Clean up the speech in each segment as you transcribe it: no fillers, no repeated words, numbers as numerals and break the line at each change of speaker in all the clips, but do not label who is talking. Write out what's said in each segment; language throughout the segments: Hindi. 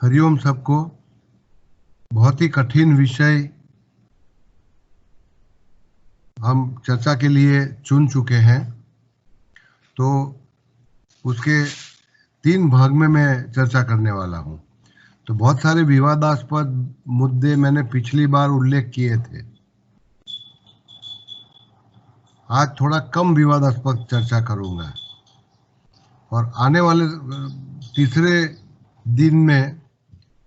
हरिओम सबको। बहुत ही कठिन विषय हम चर्चा के लिए चुन चुके हैं, तो उसके 3 भाग में मैं चर्चा करने वाला हूं। तो बहुत सारे विवादास्पद मुद्दे मैंने पिछली बार उल्लेख किए थे। आज थोड़ा कम विवादास्पद चर्चा करूंगा और आने वाले तीसरे दिन में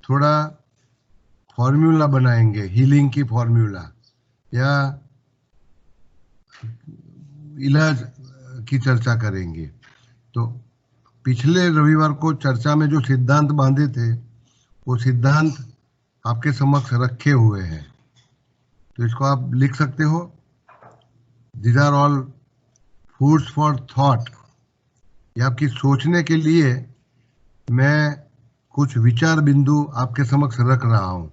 थोड़ा फॉर्मूला बनाएंगे, हीलिंग की फॉर्मूला या इलाज की चर्चा करेंगे। तो पिछले रविवार को चर्चा में जो सिद्धांत बांधे थे वो सिद्धांत आपके समक्ष रखे हुए हैं, तो इसको आप लिख सकते हो। These are all foods for thought. ये आपकी सोचने के लिए मैं कुछ विचार बिंदु आपके समक्ष रख रहा हूं।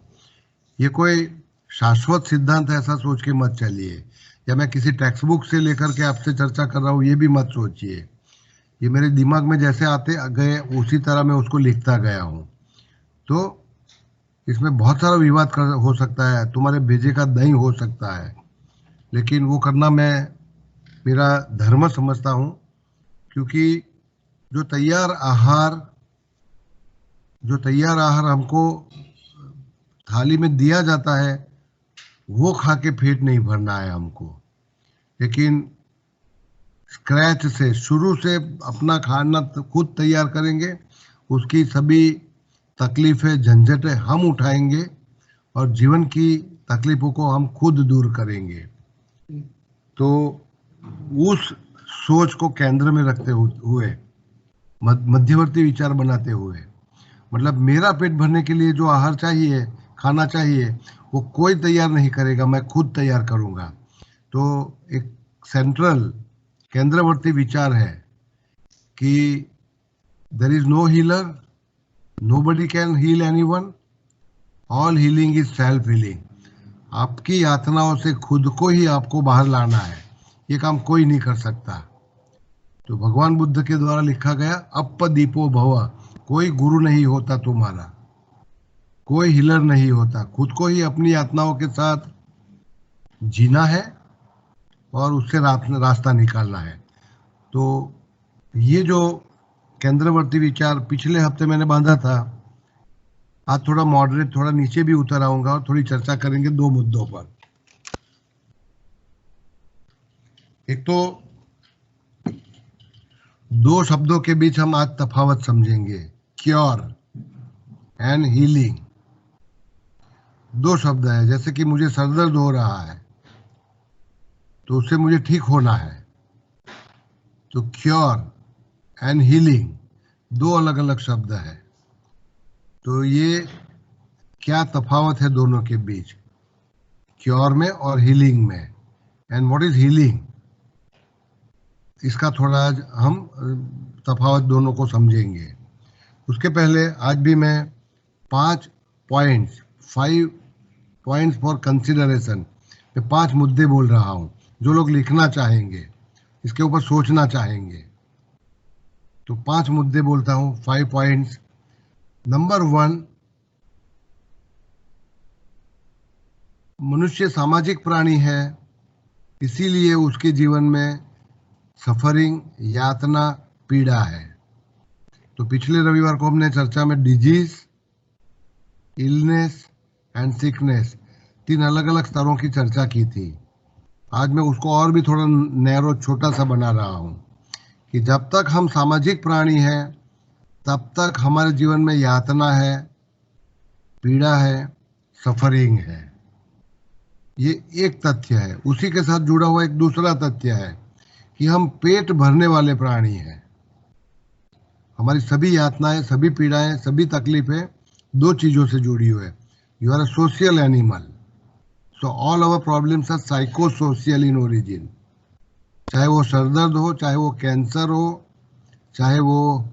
ये कोई शाश्वत सिद्धांत है ऐसा सोच के मत चलिए, या मैं किसी टेक्स्ट बुक से लेकर के आपसे चर्चा कर रहा हूँ ये भी मत सोचिए। ये मेरे दिमाग में जैसे आते गए उसी तरह मैं उसको लिखता गया हूँ। तो इसमें बहुत सारा विवाद हो सकता है, तुम्हारे भेजे का दही हो सकता है, लेकिन वो करना मैं मेरा धर्म समझता हूँ, क्योंकि जो तैयार आहार हमको थाली में दिया जाता है वो खा के पेट नहीं भरना है हमको, लेकिन स्क्रैच से शुरू से अपना खाना खुद तैयार करेंगे। उसकी सभी तकलीफें झंझटें हम उठाएंगे और जीवन की तकलीफों को हम खुद दूर करेंगे। तो उस सोच को केंद्र में रखते हुए, मध्यवर्ती विचार बनाते हुए, मतलब मेरा पेट भरने के लिए जो आहार चाहिए, खाना चाहिए, वो कोई तैयार नहीं करेगा, मैं खुद तैयार करूंगा। तो एक सेंट्रल केंद्रवर्ती विचार है कि there is no healer, nobody can heal anyone, all healing is self healing. आपकी यातनाओं से खुद को ही आपको बाहर लाना है, ये काम कोई नहीं कर सकता। तो भगवान बुद्ध के द्वारा लिखा गया अपदीपो भव, कोई गुरु नहीं होता तुम्हारा, कोई हीलर नहीं होता। खुद को ही अपनी यातनाओं के साथ जीना है और उससे रास्ता निकालना है। तो ये जो केंद्रवर्ती विचार पिछले हफ्ते मैंने बांधा था, आज थोड़ा मॉडरेट, थोड़ा नीचे भी उतर आऊंगा और थोड़ी चर्चा करेंगे 2 मुद्दों पर। एक तो 2 शब्दों के बीच हम आज तफावत समझेंगे, क्योर एंड हीलिंग। 2 शब्द है, जैसे कि मुझे सर दर्द हो रहा है तो उससे मुझे ठीक होना है, तो क्योर एंड हीलिंग 2 अलग अलग शब्द है। तो ये क्या तफावत है दोनों के बीच, क्योर में और हीलिंग में, एंड व्हाट इज हीलिंग, इसका थोड़ा हम तफावत दोनों को समझेंगे। उसके पहले आज भी मैं 5 पॉइंट्स फॉर कंसिडरेशन, 5 मुद्दे बोल रहा हूं जो लोग लिखना चाहेंगे, इसके ऊपर सोचना चाहेंगे। तो 5 मुद्दे बोलता हूं, 5 पॉइंट्स। नंबर 1, मनुष्य सामाजिक प्राणी है, इसीलिए उसके जीवन में सफरिंग, यातना, पीड़ा है। तो पिछले रविवार को हमने चर्चा में डिजीज, इलनेस एंड सिकनेस, 3 अलग अलग स्तरों की चर्चा की थी। आज मैं उसको और भी थोड़ा नैरो, छोटा सा बना रहा हूं कि जब तक हम सामाजिक प्राणी हैं तब तक हमारे जीवन में यातना है, पीड़ा है, सफरिंग है। ये एक तथ्य है। उसी के साथ जुड़ा हुआ एक दूसरा तथ्य है कि हम पेट भरने वाले प्राणी हैं। हमारी सभी यातनाएं, सभी पीड़ाएं, सभी तकलीफें 2 चीजों से जुड़ी हुई है। You are a social animal, so all our problems are psycho social in origin. चाहे वो सरदर्द हो, चाहे वो कैंसर हो, चाहे वो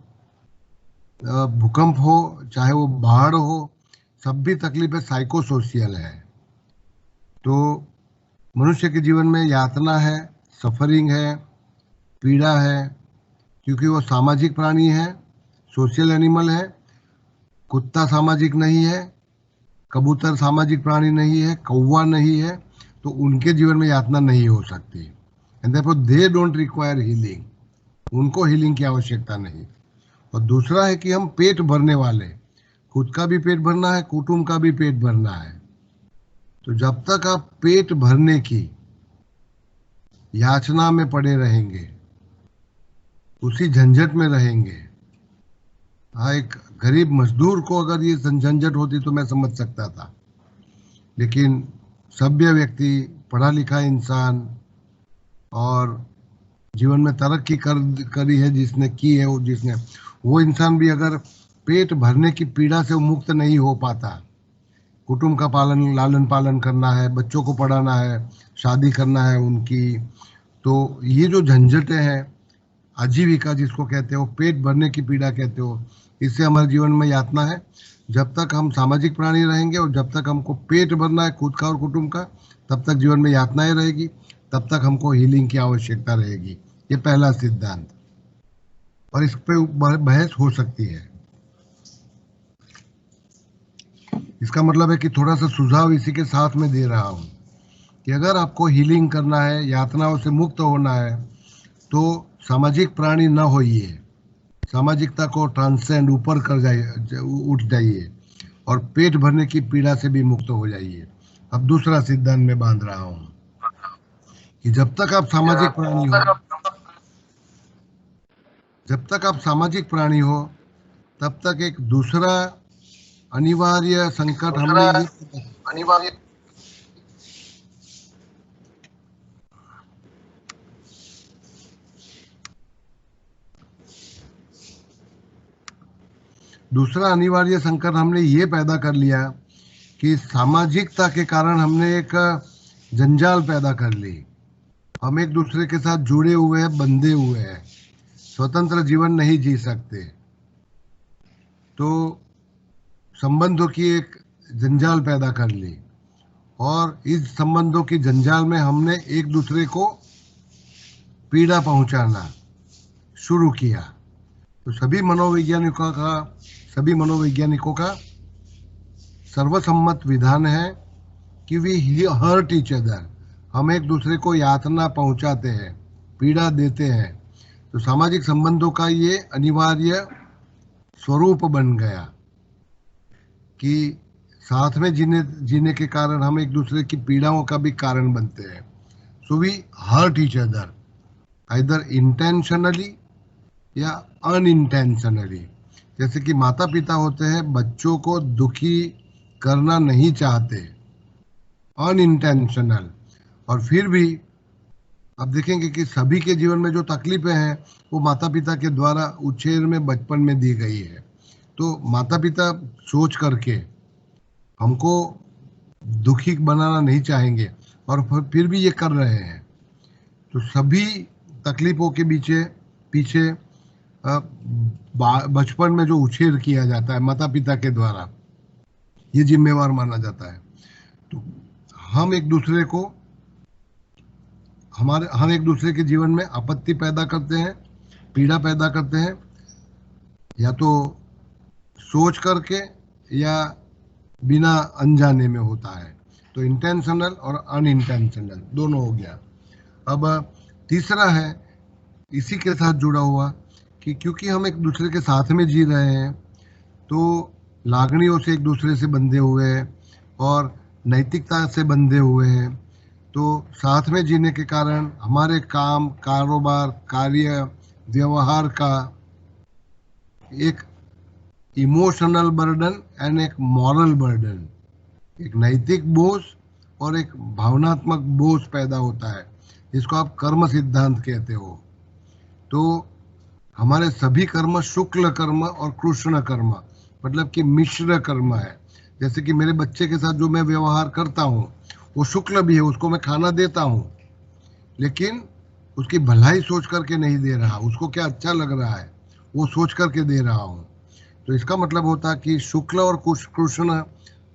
भूकंप हो, चाहे वो बाढ़ हो, सभी तकलीफें साइको सोशल है। तो मनुष्य के जीवन में यातना है, सफरिंग है, पीड़ा है, क्योंकि वो सामाजिक प्राणी है, सोशल एनिमल है। कुत्ता सामाजिक नहीं है, कबूतर सामाजिक प्राणी नहीं है, कौवा नहीं है, तो उनके जीवन में यातना नहीं हो सकती। And therefore they don't require healing, उनको हीलिंग की आवश्यकता नहीं। और दूसरा है कि हम पेट भरने वाले, खुद का भी पेट भरना है, कुटुंब का भी पेट भरना है। तो जब तक आप पेट भरने की याचना में पड़े रहेंगे, उसी झंझट में रहेंगे। हाँ, एक गरीब मजदूर को अगर ये झंझट होती तो मैं समझ सकता था, लेकिन सभ्य व्यक्ति, पढ़ा लिखा इंसान और जीवन में तरक्की करी है जिसने की है, वो इंसान भी अगर पेट भरने की पीड़ा से मुक्त नहीं हो पाता, कुटुंब का लालन पालन करना है, बच्चों को पढ़ाना है, शादी करना है उनकी, तो ये जो झंझटें हैं, आजीविका जिसको कहते हो, पेट भरने की पीड़ा कहते हो, इससे हमारे जीवन में यातना है। जब तक हम सामाजिक प्राणी रहेंगे और जब तक हमको पेट भरना है खुद का और कुटुंब का, तब तक जीवन में यातनाएं रहेगी, तब तक हमको हीलिंग की आवश्यकता रहेगी। ये पहला सिद्धांत, और इस पे बहस हो सकती है। इसका मतलब है कि थोड़ा सा सुझाव इसी के साथ में दे रहा हूं कि अगर आपको हीलिंग करना है, यातनाओं से मुक्त होना है, तो सामाजिक प्राणी न होइए, सामाजिकता को ट्रांसेंड ऊपर कर जाइए, उठ जाइए और पेट भरने की पीड़ा से भी मुक्त हो जाइए। अब दूसरा सिद्धांत में बांध रहा हूं कि जब तक आप सामाजिक प्राणी हो, तब तक एक दूसरा अनिवार्य संकट हमने ये पैदा कर लिया कि सामाजिकता के कारण हमने एक जंजाल पैदा कर ली। हम एक दूसरे के साथ जुड़े हुए हैं, बंधे हुए हैं, स्वतंत्र जीवन नहीं जी सकते। तो संबंधों की एक जंजाल पैदा कर ली, और इस संबंधों की जंजाल में हमने एक दूसरे को पीड़ा पहुंचाना शुरू किया। तो सभी मनोवैज्ञानिकों का सर्वसम्मत विधान है कि वी हर्ट ईच अदर, हम एक दूसरे को यातना पहुंचाते हैं, पीड़ा देते हैं। तो सामाजिक संबंधों का ये अनिवार्य स्वरूप बन गया कि साथ में जीने के कारण हम एक दूसरे की पीड़ाओं का भी कारण बनते हैं। So we hurt each other either intentionally या अनइंटेंशनली। जैसे कि माता पिता होते हैं, बच्चों को दुखी करना नहीं चाहते, अनइंटेंशनल, और फिर भी आप देखेंगे कि सभी के जीवन में जो तकलीफें हैं वो माता पिता के द्वारा उछेर में, बचपन में दी गई है। तो माता पिता सोच करके हमको दुखी बनाना नहीं चाहेंगे और फिर भी ये कर रहे हैं। तो सभी तकलीफों के पीछे बचपन में जो उछेर किया जाता है माता पिता के द्वारा, ये जिम्मेवार माना जाता है। तो हम एक दूसरे के जीवन में आपत्ति पैदा करते हैं, पीड़ा पैदा करते हैं, या तो सोच करके या बिना अनजाने में होता है। तो इंटेंशनल और अनइंटेंशनल दोनों हो गया। अब तीसरा है इसी के साथ जुड़ा हुआ कि क्योंकि हम एक दूसरे के साथ में जी रहे हैं, तो लागनियों से एक दूसरे से बंधे हुए हैं और नैतिकता से बंधे हुए हैं। तो साथ में जीने के कारण हमारे काम, कारोबार, कार्य, व्यवहार का एक इमोशनल बर्डन एंड एक मॉरल बर्डन, एक नैतिक बोझ और एक भावनात्मक बोझ पैदा होता है, जिसको आप कर्म सिद्धांत कहते हो। तो हमारे सभी कर्म शुक्ल कर्म और कृष्ण कर्म, मतलब कि मिश्र कर्म है। जैसे कि मेरे बच्चे के साथ जो मैं व्यवहार करता हूँ वो शुक्ल भी है, उसको मैं खाना देता हूँ, लेकिन उसकी भलाई सोच करके नहीं दे रहा, उसको क्या अच्छा लग रहा है वो सोच करके दे रहा हूँ। तो इसका मतलब होता है कि शुक्ल और कृष्ण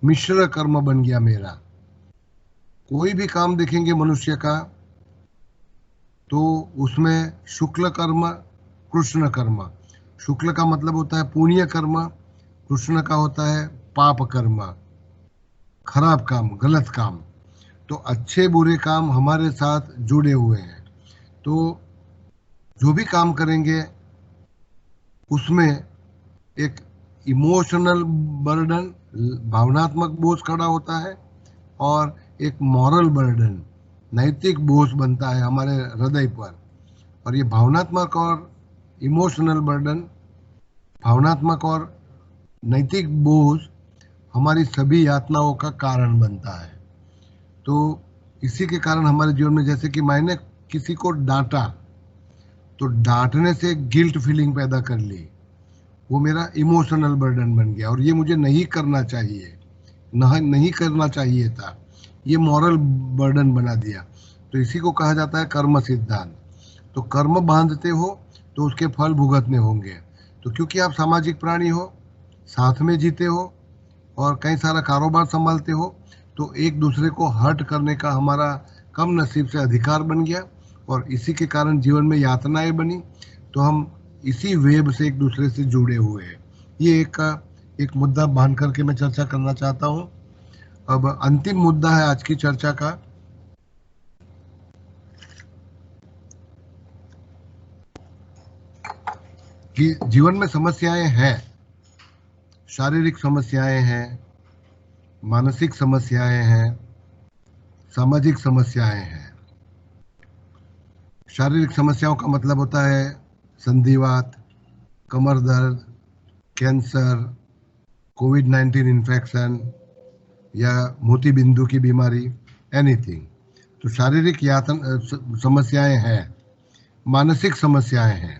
मिश्र कर्म बन गया मेरा। कोई भी काम देखेंगे मनुष्य का तो उसमें शुक्ल कर्म, कृष्ण कर्म। शुक्ल का मतलब होता है पुण्य कर्म, कृष्ण का होता है पाप कर्म, खराब काम, गलत काम। तो अच्छे बुरे काम हमारे साथ जुड़े हुए हैं। तो जो भी काम करेंगे उसमें एक इमोशनल बर्डन, भावनात्मक बोझ खड़ा होता है, और एक मॉरल बर्डन, नैतिक बोझ बनता है हमारे हृदय पर। और ये भावनात्मक और इमोशनल बर्डन, भावनात्मक और नैतिक बोझ हमारी सभी यातनाओं का कारण बनता है। तो इसी के कारण हमारे जीवन में, जैसे कि मैंने किसी को डांटा, तो डांटने से गिल्ट फीलिंग पैदा कर ली, वो मेरा इमोशनल बर्डन बन गया, और ये मुझे नहीं करना चाहिए, नहीं करना चाहिए था, ये मॉरल बर्डन बना दिया। तो इसी को कहा जाता है कर्म सिद्धांत। तो कर्म बांधते हो तो उसके फल भुगतने होंगे। तो क्योंकि आप सामाजिक प्राणी हो, साथ में जीते हो और कई सारा कारोबार संभालते हो, तो एक दूसरे को हर्ट करने का हमारा कम नसीब से अधिकार बन गया, और इसी के कारण जीवन में यातनाएं बनी। तो हम इसी वेब से एक दूसरे से जुड़े हुए हैं। ये एक मुद्दा बांध करके मैं चर्चा करना चाहता हूँ। अब अंतिम मुद्दा है आज की चर्चा का, कि जीवन में समस्याएं हैं, शारीरिक समस्याएं हैं, मानसिक समस्याएं हैं, सामाजिक समस्याएं हैं। शारीरिक समस्याओं का मतलब होता है संधिवात, कमर दर्द, कैंसर, कोविड-19 इन्फेक्शन या मोती बिंदु की बीमारी, एनीथिंग। तो शारीरिक समस्याएं हैं। मानसिक समस्याएं हैं,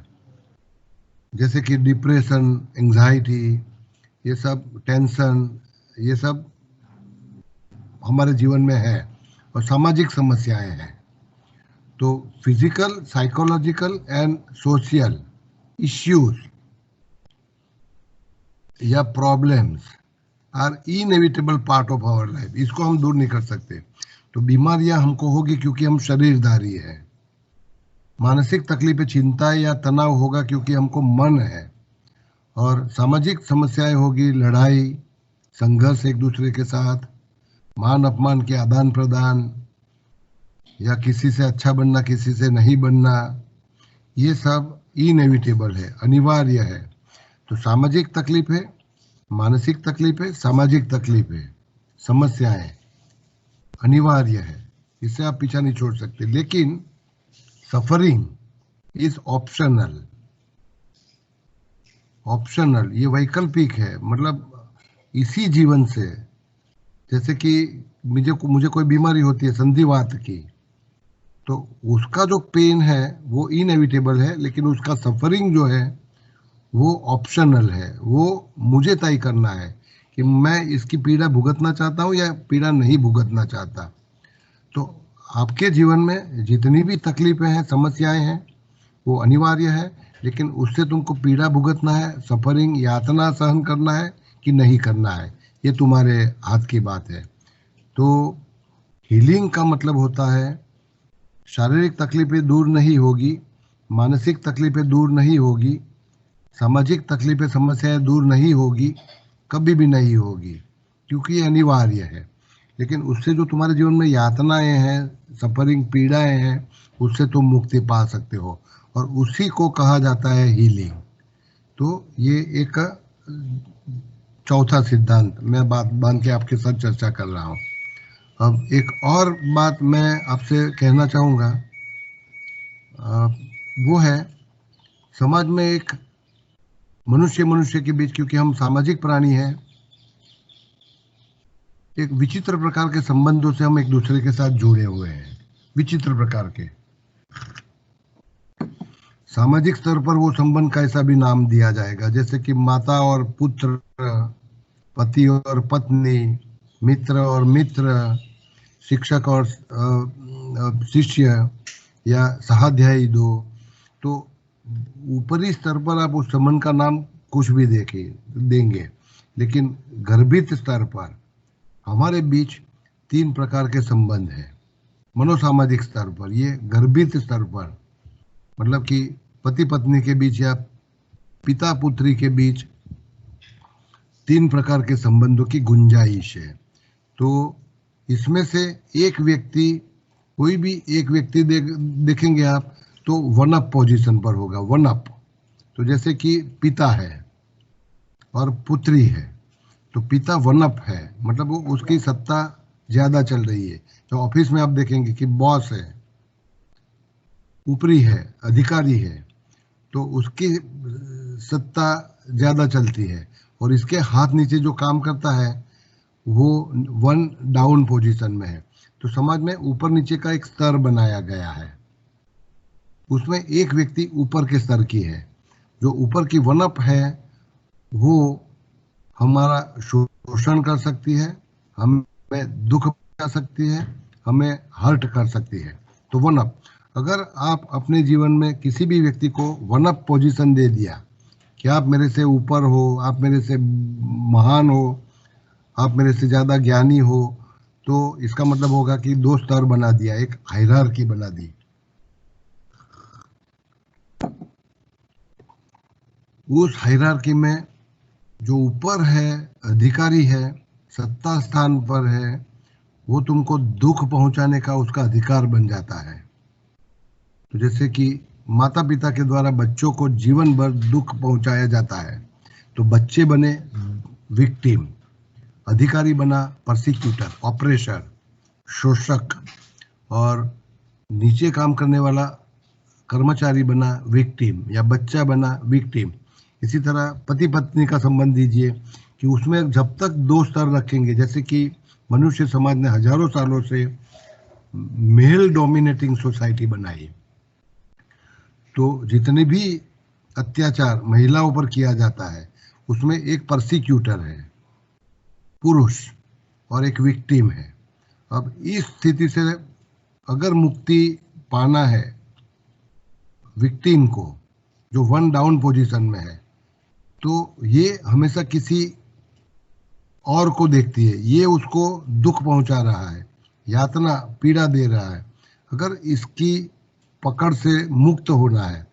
जैसे कि डिप्रेशन, एंजाइटी, ये सब, टेंशन, ये सब हमारे जीवन में है। और सामाजिक समस्याएं हैं, तो physical, psychological and social issues या problems are inevitable part of our life. इसको हम दूर नहीं कर सकते। तो बीमारियां हमको होगी क्योंकि हम शरीरधारी हैं। मानसिक तकलीफें, चिंता या तनाव होगा क्योंकि हमको मन है। और सामाजिक समस्याएं होगी लड़ाई, संघर्ष एक दूसरे के साथ, मान अपमान के आदान प्रदान, या किसी से अच्छा बनना, किसी से नहीं बनना, ये सब इनएविटेबल है, अनिवार्य है। तो सामाजिक तकलीफें, मानसिक तकलीफें, सामाजिक तकलीफें, समस्याएं अनिवार्य है, इससे आप पीछा नहीं छोड़ सकते। लेकिन सफरिंग इज ऑप्शनल। ऑप्शनल, ये वैकल्पिक है। मतलब इसी जीवन से, जैसे कि मुझे कोई बीमारी होती है संधिवात की, तो उसका जो पेन है वो इनएविटेबल है, लेकिन उसका सफरिंग जो है वो ऑप्शनल है। वो मुझे तय करना है कि मैं इसकी पीड़ा भुगतना चाहता हूँ या पीड़ा नहीं भुगतना चाहता। तो आपके जीवन में जितनी भी तकलीफें हैं, समस्याएं हैं, वो अनिवार्य है, लेकिन उससे तुमको पीड़ा भुगतना है, सफरिंग, यातना सहन करना है कि नहीं करना है, ये तुम्हारे हाथ की बात है। तो हीलिंग का मतलब होता है शारीरिक तकलीफें दूर नहीं होगी, मानसिक तकलीफें दूर नहीं होगी, सामाजिक तकलीफें, समस्याएं दूर नहीं होगी, कभी भी नहीं होगी, क्योंकि ये अनिवार्य है। लेकिन उससे जो तुम्हारे जीवन में यातनाएं हैं, सफरिंग, पीड़ाएं हैं, उससे तुम मुक्ति पा सकते हो, और उसी को कहा जाता है हीलिंग। तो ये एक चौथा सिद्धांत मैं बात बांध के आपके साथ चर्चा कर रहा हूँ। अब एक और बात मैं आपसे कहना चाहूँगा, वो है समाज में एक मनुष्य के बीच, क्योंकि हम सामाजिक प्राणी हैं, एक विचित्र प्रकार के संबंधों से हम एक दूसरे के साथ जुड़े हुए हैं। विचित्र प्रकार के सामाजिक स्तर पर वो संबंध कैसा भी नाम दिया जाएगा, जैसे कि माता और पुत्र, पति और पत्नी, मित्र और मित्र, शिक्षक और शिष्य, या सहाध्यायी दो। तो ऊपरी स्तर पर आप उस संबंध का नाम कुछ भी देंगे, लेकिन गर्भित स्तर पर हमारे बीच 3 प्रकार के संबंध हैं। मनोसामाजिक स्तर पर, ये गर्भित स्तर पर, मतलब कि पति पत्नी के बीच या पिता पुत्री के बीच 3 प्रकार के संबंधों की गुंजाइश है। तो इसमें से एक व्यक्ति, कोई भी एक व्यक्ति देखेंगे आप तो वन अप पोजीशन पर होगा, वन अप। तो जैसे कि पिता है और पुत्री है, तो पिता वन अप है, मतलब वो उसकी सत्ता ज्यादा चल रही है। तो ऑफिस में आप देखेंगे कि बॉस है, ऊपरी है, अधिकारी है, तो उसकी सत्ता ज्यादा चलती है, और इसके हाथ नीचे जो काम करता है वो वन डाउन पोजीशन में है। तो समाज में ऊपर नीचे का एक स्तर बनाया गया है, उसमें एक व्यक्ति ऊपर के स्तर की है। जो ऊपर की वन अप है वो हमारा शोषण कर सकती है, हमें दुख पहुंचा सकती है, हमें हर्ट कर सकती है। तो वन अप, अगर आप अपने जीवन में किसी भी व्यक्ति को वन अप पोजीशन दे दिया कि आप मेरे से ऊपर हो, आप मेरे से महान हो, आप मेरे से ज्यादा ज्ञानी हो, तो इसका मतलब होगा कि 2 स्तर बना दिया, एक हायरार्की बना दी। उस हायरार्की में जो ऊपर है, अधिकारी है, सत्ता स्थान पर है, वो तुमको दुख पहुंचाने का उसका अधिकार बन जाता है। तो जैसे कि माता पिता के द्वारा बच्चों को जीवन भर दुख पहुंचाया जाता है, तो बच्चे बने विक्टिम, अधिकारी बना परसिक्यूटर, ऑपरेशर, शोषक, और नीचे काम करने वाला कर्मचारी बना विक्टिम या बच्चा बना विक्टिम। इसी तरह पति पत्नी का संबंध दीजिए कि उसमें जब तक 2 स्तर रखेंगे, जैसे कि मनुष्य समाज ने हजारों सालों से मेल डोमिनेटिंग सोसाइटी बनाई, तो जितने भी अत्याचार महिलाओं पर किया जाता है उसमें एक परसिक्यूटर है, पुरुष, और एक विक्टिम है। अब इस स्थिति से अगर मुक्ति पाना है विक्टिम को, जो वन डाउन पोजीशन में है, तो ये हमेशा किसी और को देखती है, ये उसको दुख पहुंचा रहा है, यातना, पीड़ा दे रहा है। अगर इसकी पकड़ से मुक्त होना है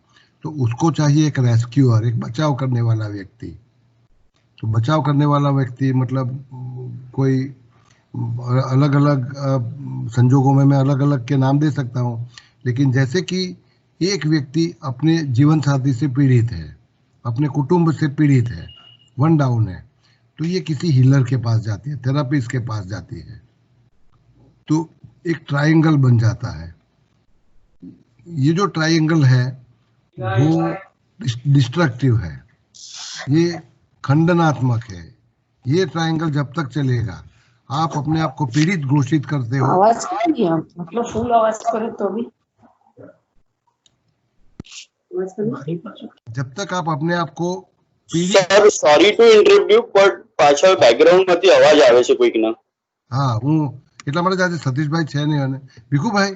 तो उसको चाहिए एक रेस्क्यूअर, एक बचाव करने वाला व्यक्ति। तो बचाव करने वाला व्यक्ति मतलब कोई अलग अलग संजोगों में मैं अलग अलग के नाम दे सकता हूँ, लेकिन जैसे कि एक व्यक्ति अपने जीवन साथी से पीड़ित है, अपने कुटुंब से पीड़ित है, वन डाउन है, तो ये किसी हीलर के पास जाती है, थेरापिस्ट के पास जाती है, तो एक ट्रायंगल बन जाता है। ये जो ट्रायंगल है वो डिस्ट्रक्टिव है, ये खंडनात्मक है। ये ट्रायंगल जब तक चलेगा, आप अपने आप को पीड़ित घोषित करते हो।
आवाज करिए, मतलब फुल आवाज करें तो भी
जब तक आप अपने आप को
sir sorry to interrupt but પાછળ બેકગ્રાઉન્ડ માંથી અવાજ આવે છે કોઈકના.
હા, હું એટલા માટે આજે સતીશભાઈ છે નહીં અને ભીખુભાઈ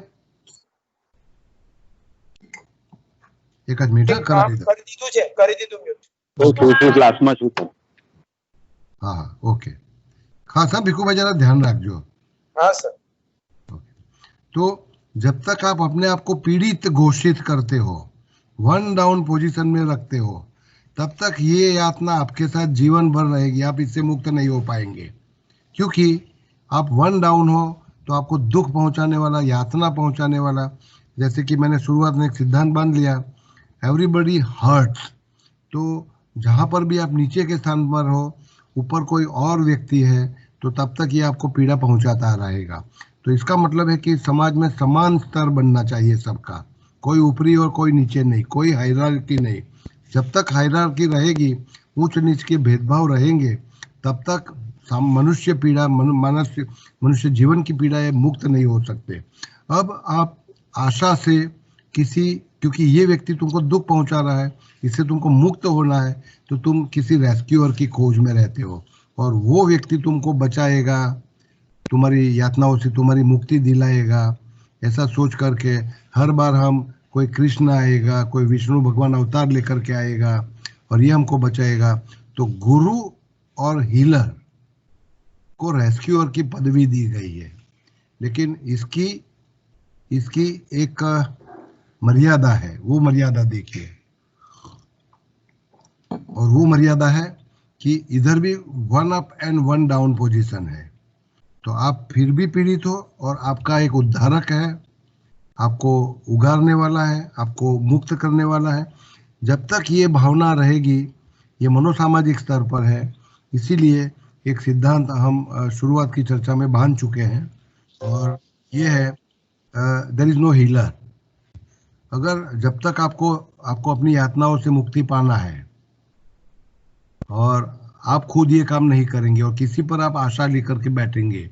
એક જ મિનિટ કરી દીધું
હું ક્લાસમાં છું.
હા હા, ઓકે, ખાસ હા ભીખુભાઈ जरा ध्यान रखજો.
हाँ सर.
तो जब तक आप अपने आप को पीड़ित घोषित करते हो, वन डाउन पोजीशन में रखते हो, तब तक ये यातना आपके साथ जीवन भर रहेगी, आप इससे मुक्त नहीं हो पाएंगे। क्योंकि आप वन डाउन हो तो आपको दुख पहुंचाने वाला, यातना पहुंचाने वाला, जैसे कि मैंने शुरुआत में एक सिद्धांत बांध लिया, एवरीबडी हर्ट्स। तो जहां पर भी आप नीचे के स्थान पर हो, ऊपर कोई और व्यक्ति है, तो तब तक ये आपको पीड़ा पहुंचाता रहेगा। तो इसका मतलब है कि समाज में समान स्तर बनना चाहिए सबका, कोई ऊपरी और कोई नीचे नहीं, कोई हायरार्की नहीं। जब तक हायरार्की रहेगी, ऊंच नीच के भेदभाव रहेंगे, तब तक मनुष्य पीड़ा, मनुष्य जीवन की पीड़ा मुक्त नहीं हो सकते। अब आप आशा से किसी, क्योंकि ये व्यक्ति तुमको दुख पहुंचा रहा है, इससे तुमको मुक्त होना है, तो तुम किसी रेस्क्यूअर की खोज में रहते हो, और वो व्यक्ति तुमको बचाएगा, तुम्हारी यातनाओं से तुम्हारी मुक्ति दिलाएगा। ऐसा सोच करके हर बार हम, कोई कृष्ण आएगा, कोई विष्णु भगवान अवतार लेकर के आएगा और ये हमको बचाएगा। तो गुरु और हीलर को रेस्क्यूअर की पदवी दी गई है, लेकिन इसकी एक मर्यादा है। वो मर्यादा देखिए, और वो मर्यादा है कि इधर भी 1 अप एंड 1 डाउन पोजीशन है, तो आप फिर भी पीड़ित हो और आपका एक उद्धारक है, आपको उगारने वाला है, आपको मुक्त करने वाला है। जब तक ये भावना रहेगी, ये मनोसामाजिक स्तर पर है। इसीलिए एक सिद्धांत हम शुरुआत की चर्चा में बांध चुके हैं, और ये है देयर इज नो हीलर। अगर जब तक आपको अपनी यातनाओं से मुक्ति पाना है और आप खुद ये काम नहीं करेंगे और किसी पर आप आशा लेकर के बैठेंगे,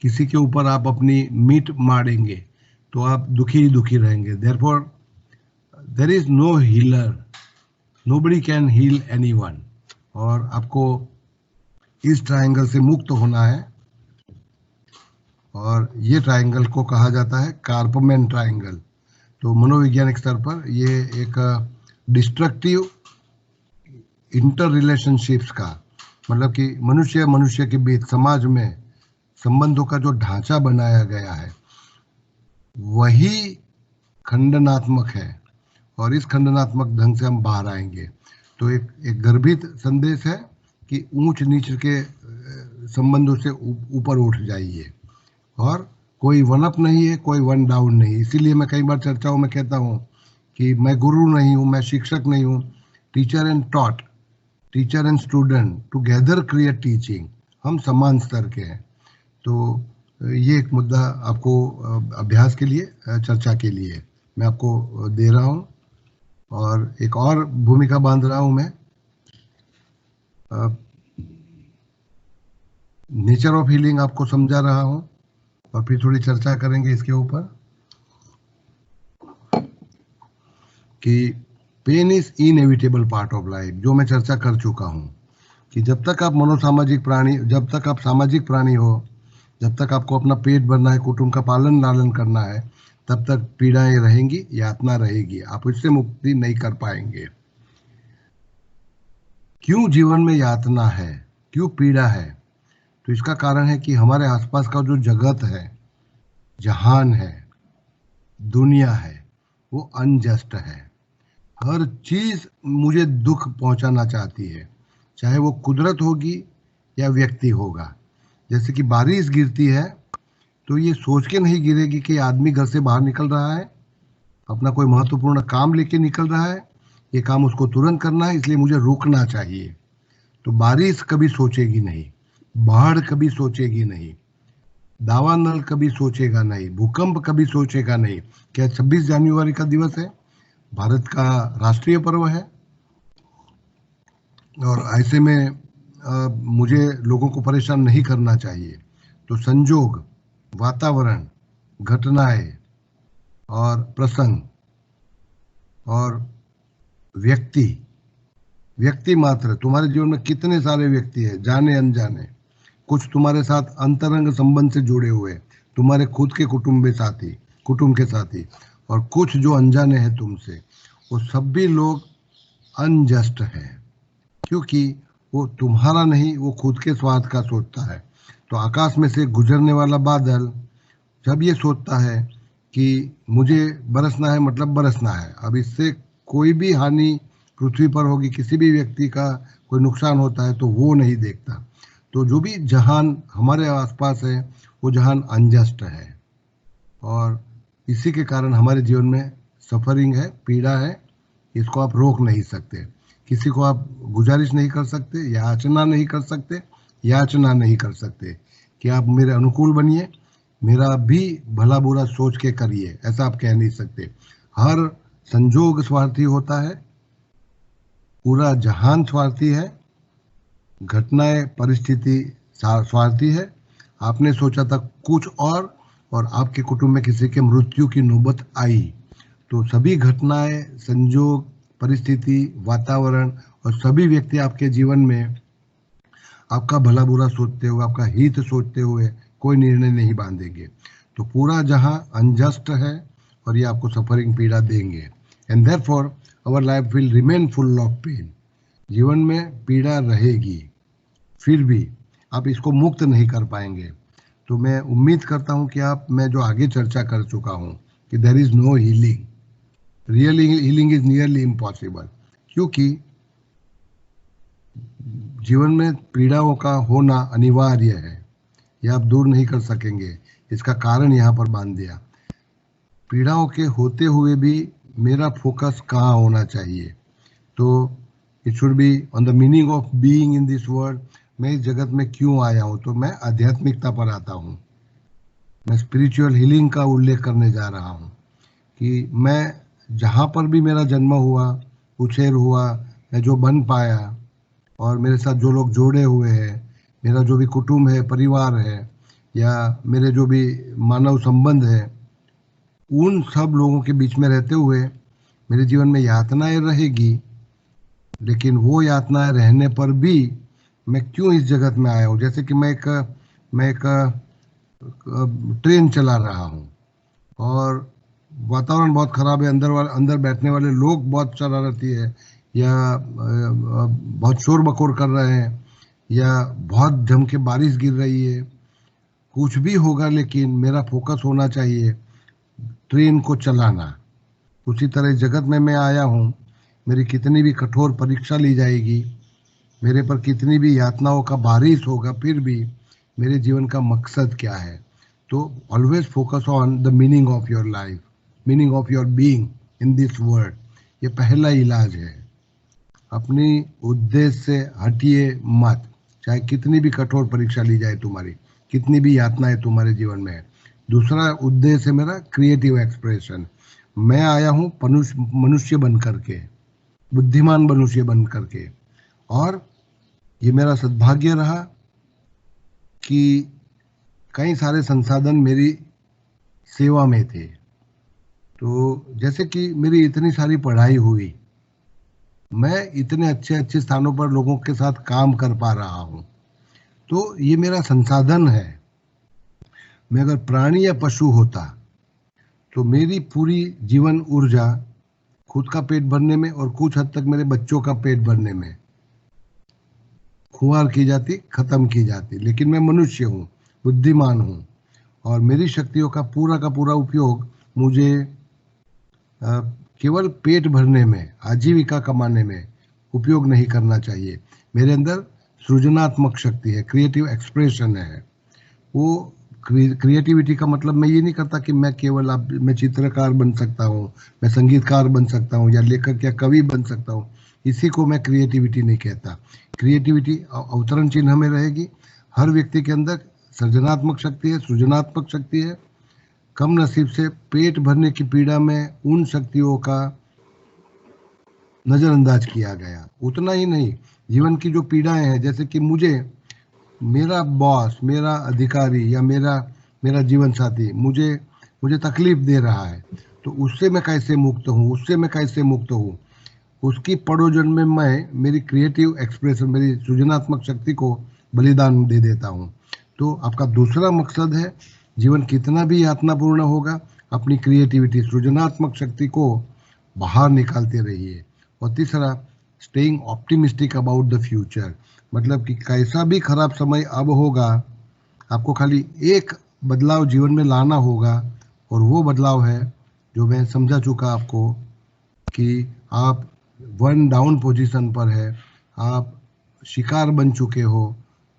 किसी के ऊपर आप अपनी मीट मारेंगे, तो आप दुखी ही दुखी रहेंगे। Therefore there is no healer, nobody can heal anyone. और आपको इस ट्रायंगल से मुक्त होना है, और ये ट्रायंगल को कहा जाता है कार्पमैन ट्रायंगल। तो मनोवैज्ञानिक स्तर पर ये एक डिस्ट्रक्टिव इंटर रिलेशनशिप्स का, मतलब कि मनुष्य के बीच समाज में संबंधों का जो ढांचा बनाया गया है वही खंडनात्मक है, और इस खंडनात्मक ढंग से हम बाहर आएंगे। तो एक गर्भित संदेश है कि ऊंच नीच के संबंधों से ऊपर उठ जाइए, और कोई 1 अप नहीं है, कोई 1 डाउन नहीं। इसीलिए मैं कई बार चर्चाओं में कहता हूँ कि मैं गुरु नहीं हूँ, मैं शिक्षक नहीं हूँ। Teacher and taught, teacher and student together create teaching. हम समान स्तर के हैं। तो ये एक मुद्दा आपको अभ्यास के लिए, चर्चा के लिए मैं आपको दे रहा हूँ, और एक और भूमिका बांध रहा हूँ मैं। नेचर ऑफ हीलिंग आपको समझा रहा हूँ, और फिर थोड़ी चर्चा करेंगे इसके ऊपर कि pain is inevitable part of life, जो मैं चर्चा कर चुका हूँ कि जब तक आप मनोसामाजिक प्राणी, जब तक आप सामाजिक प्राणी हो, जब तक आपको अपना पेट भरना है, कुटुंब का पालन लालन करना है, तब तक पीड़ाएं रहेंगी, यातना रहेगी, आप इससे मुक्ति नहीं कर पाएंगे। क्यों जीवन में यातना है, क्यों पीड़ा है? तो इसका कारण है कि हमारे आसपास का जो जगत है, जहान है, दुनिया है, वो अनजस्ट है। हर चीज मुझे दुख पहुंचाना चाहती है, चाहे वो कुदरत होगी या व्यक्ति होगा। जैसे कि बारिश गिरती है तो ये सोच के नहीं गिरेगी कि आदमी घर से बाहर निकल रहा है, अपना कोई महत्वपूर्ण काम लेके निकल रहा है, ये काम उसको तुरंत करना है, इसलिए मुझे रुकना चाहिए। तो बारिश कभी सोचेगी नहीं, बाढ़ कभी सोचेगी नहीं, दावानल कभी सोचेगा नहीं, भूकंप कभी सोचेगा नहीं। क्या 26 जनवरी का दिवस है, भारत का राष्ट्रीय पर्व है, और ऐसे में मुझे लोगों को परेशान नहीं करना चाहिए। तो संजोग, वातावरण, घटनाएं और प्रसंग और व्यक्ति मात्र, तुम्हारे जीवन में कितने सारे व्यक्ति हैं, जाने अनजाने, कुछ तुम्हारे साथ अंतरंग संबंध से जुड़े हुए, तुम्हारे खुद के कुटुंब के साथी, और कुछ जो अनजाने हैं तुमसे, वो सभी लोग अनजस्ट हैं, क्योंकि वो तुम्हारा नहीं, वो खुद के स्वार्थ का सोचता है। तो आकाश में से गुजरने वाला बादल जब ये सोचता है कि मुझे बरसना है, मतलब बरसना है, अब इससे कोई भी हानि पृथ्वी पर होगी, किसी भी व्यक्ति का कोई नुकसान होता है, तो वो नहीं देखता। तो जो भी जहान हमारे आसपास है, वो जहान अनजस्ट है, और इसी के कारण हमारे जीवन में सफरिंग है, पीड़ा है। इसको आप रोक नहीं सकते, किसी को आप गुजारिश नहीं कर सकते, याचना नहीं कर सकते कि आप मेरे अनुकूल बनिए, मेरा भी भला बुरा सोच के करिए, ऐसा आप कह नहीं सकते। हर संजोग स्वार्थी होता है, पूरा जहान स्वार्थी है, घटनाएं परिस्थिति स्वार्थी है। आपने सोचा था कुछ और आपके कुटुंब में किसी के मृत्यु की नौबत आई, तो सभी घटनाएं, संजोग, परिस्थिति, वातावरण और सभी व्यक्ति आपके जीवन में आपका भला बुरा सोचते हुए, आपका हित सोचते हुए कोई निर्णय नहीं बांधेंगे। तो पूरा जहां अनजस्ट है, और ये आपको सफरिंग, पीड़ा देंगे। And therefore our life will remain full of pain. जीवन में पीड़ा रहेगी, फिर भी आप इसको मुक्त नहीं कर पाएंगे। तो मैं उम्मीद करता हूं कि मैं जो आगे चर्चा कर चुका हूं कि there is no healing, real healing is nearly impossible, क्योंकि जीवन में पीड़ाओं का होना अनिवार्य है, ये आप दूर नहीं कर सकेंगे। इसका कारण यहाँ पर बांध दिया। पीड़ाओं के होते हुए भी मेरा फोकस कहाँ होना चाहिए? तो it should be on the meaning of being in this world. मैं इस जगत में क्यों आया हूँ? तो मैं आध्यात्मिकता पर आता हूँ। मैं स्पिरिचुअल हीलिंग का उल्लेख करने जा रहा हूँ कि मैं जहाँ पर भी मेरा जन्म हुआ, उछेर हुआ, मैं जो बन पाया और मेरे साथ जो लोग जोड़े हुए हैं, मेरा जो भी कुटुंब है, परिवार है, या मेरे जो भी मानव संबंध है, उन सब लोगों के बीच में रहते हुए मेरे जीवन में यातनाएं रहेगी, लेकिन वो यातनाएं रहने पर भी मैं क्यों इस जगत में आया हूँ? जैसे कि मैं एक ट्रेन चला रहा हूँ और वातावरण बहुत खराब है, अंदर बैठने वाले लोग बहुत शरारती है, या बहुत शोर बकोर कर रहे हैं, या बहुत जम के बारिश गिर रही है, कुछ भी होगा, लेकिन मेरा फोकस होना चाहिए ट्रेन को चलाना। उसी तरह इस जगत में मैं आया हूँ, मेरी कितनी भी कठोर परीक्षा ली जाएगी, मेरे पर कितनी भी यातनाओं का बारिश होगा, फिर भी मेरे जीवन का मकसद क्या है? तो always focus on the meaning of your life, meaning of your being in this world. ये पहला इलाज है। अपनी उद्देश्य से हटिए मत, चाहे कितनी भी कठोर परीक्षा ली जाए तुम्हारी, कितनी भी यातनाएं तुम्हारे जीवन में है। दूसरा उद्देश्य है मेरा क्रिएटिव एक्सप्रेशन। मैं आया हूँ मनुष्य बन करके, बुद्धिमान मनुष्य बन करके, और ये मेरा सद्भाग्य रहा कि कई सारे संसाधन मेरी सेवा में थे। तो जैसे कि मेरी इतनी सारी पढ़ाई हुई, मैं इतने अच्छे अच्छे स्थानों पर लोगों के साथ काम कर पा रहा हूँ, तो ये मेरा संसाधन है। मैं अगर प्राणी या पशु होता तो मेरी पूरी जीवन ऊर्जा खुद का पेट भरने में और कुछ हद तक मेरे बच्चों का पेट भरने में खुमार की जाती, खत्म की जाती। लेकिन मैं मनुष्य हूँ, बुद्धिमान हूँ, और मेरी शक्तियों का पूरा उपयोग मुझे केवल पेट भरने में, आजीविका कमाने में उपयोग नहीं करना चाहिए। मेरे अंदर सृजनात्मक शक्ति है, क्रिएटिव एक्सप्रेशन है। वो क्रिएटिविटी का मतलब मैं ये नहीं करता कि मैं केवल मैं चित्रकार बन सकता हूँ, मैं संगीतकार बन सकता हूँ, या लेखक या कवि बन सकता हूँ। इसी को मैं क्रिएटिविटी नहीं कहता। क्रिएटिविटी अवतरण चिन्ह में रहेगी। हर व्यक्ति के अंदर सृजनात्मक शक्ति है, सृजनात्मक शक्ति है। कम नसीब से पेट भरने की पीड़ा में उन शक्तियों का नजरअंदाज किया गया। उतना ही नहीं, जीवन की जो पीड़ाएं हैं, जैसे कि मुझे मेरा बॉस, मेरा अधिकारी, या मेरा जीवन साथी मुझे तकलीफ दे रहा है, तो उससे मैं कैसे मुक्त हूँ? उसकी पड़ोजन में मैं मेरी क्रिएटिव एक्सप्रेशन, मेरी सृजनात्मक शक्ति को बलिदान दे देता हूँ। तो आपका दूसरा मकसद है, जीवन कितना भी यातनापूर्ण होगा, अपनी क्रिएटिविटी, सृजनात्मक शक्ति को बाहर निकालते रहिए। और तीसरा, staying optimistic about the future. मतलब कि कैसा भी खराब समय अब होगा, आपको खाली एक बदलाव जीवन में लाना होगा, और वो बदलाव है जो मैं समझा चुका आपको कि आप वन डाउन पोजीशन पर है, आप शिकार बन चुके हो,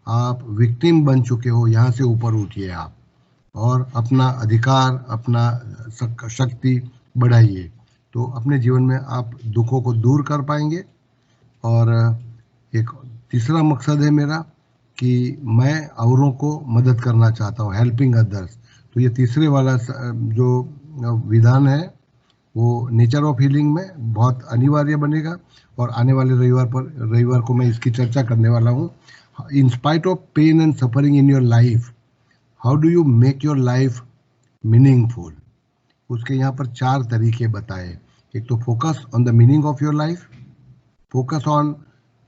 आप विक्टिम बन चुके हो। यहाँ से ऊपर उठिए आप, और अपना अधिकार, अपना शक्ति बढ़ाइए। तो अपने जीवन में आप दुखों को दूर कर पाएंगे। और एक तीसरा मकसद है मेरा कि मैं औरों को मदद करना चाहता हूँ, हेल्पिंग अदर्स। तो ये तीसरे वाला जो विधान है वो नेचर ऑफ हीलिंग में बहुत अनिवार्य बनेगा। और आने वाले रविवार को मैं इसकी चर्चा करने वाला हूँ। In spite of pain and suffering in your life, how do you make your life meaningful? उसके यहाँ पर 4 तरीके बताए। एक तो focus on the meaning of your life, focus on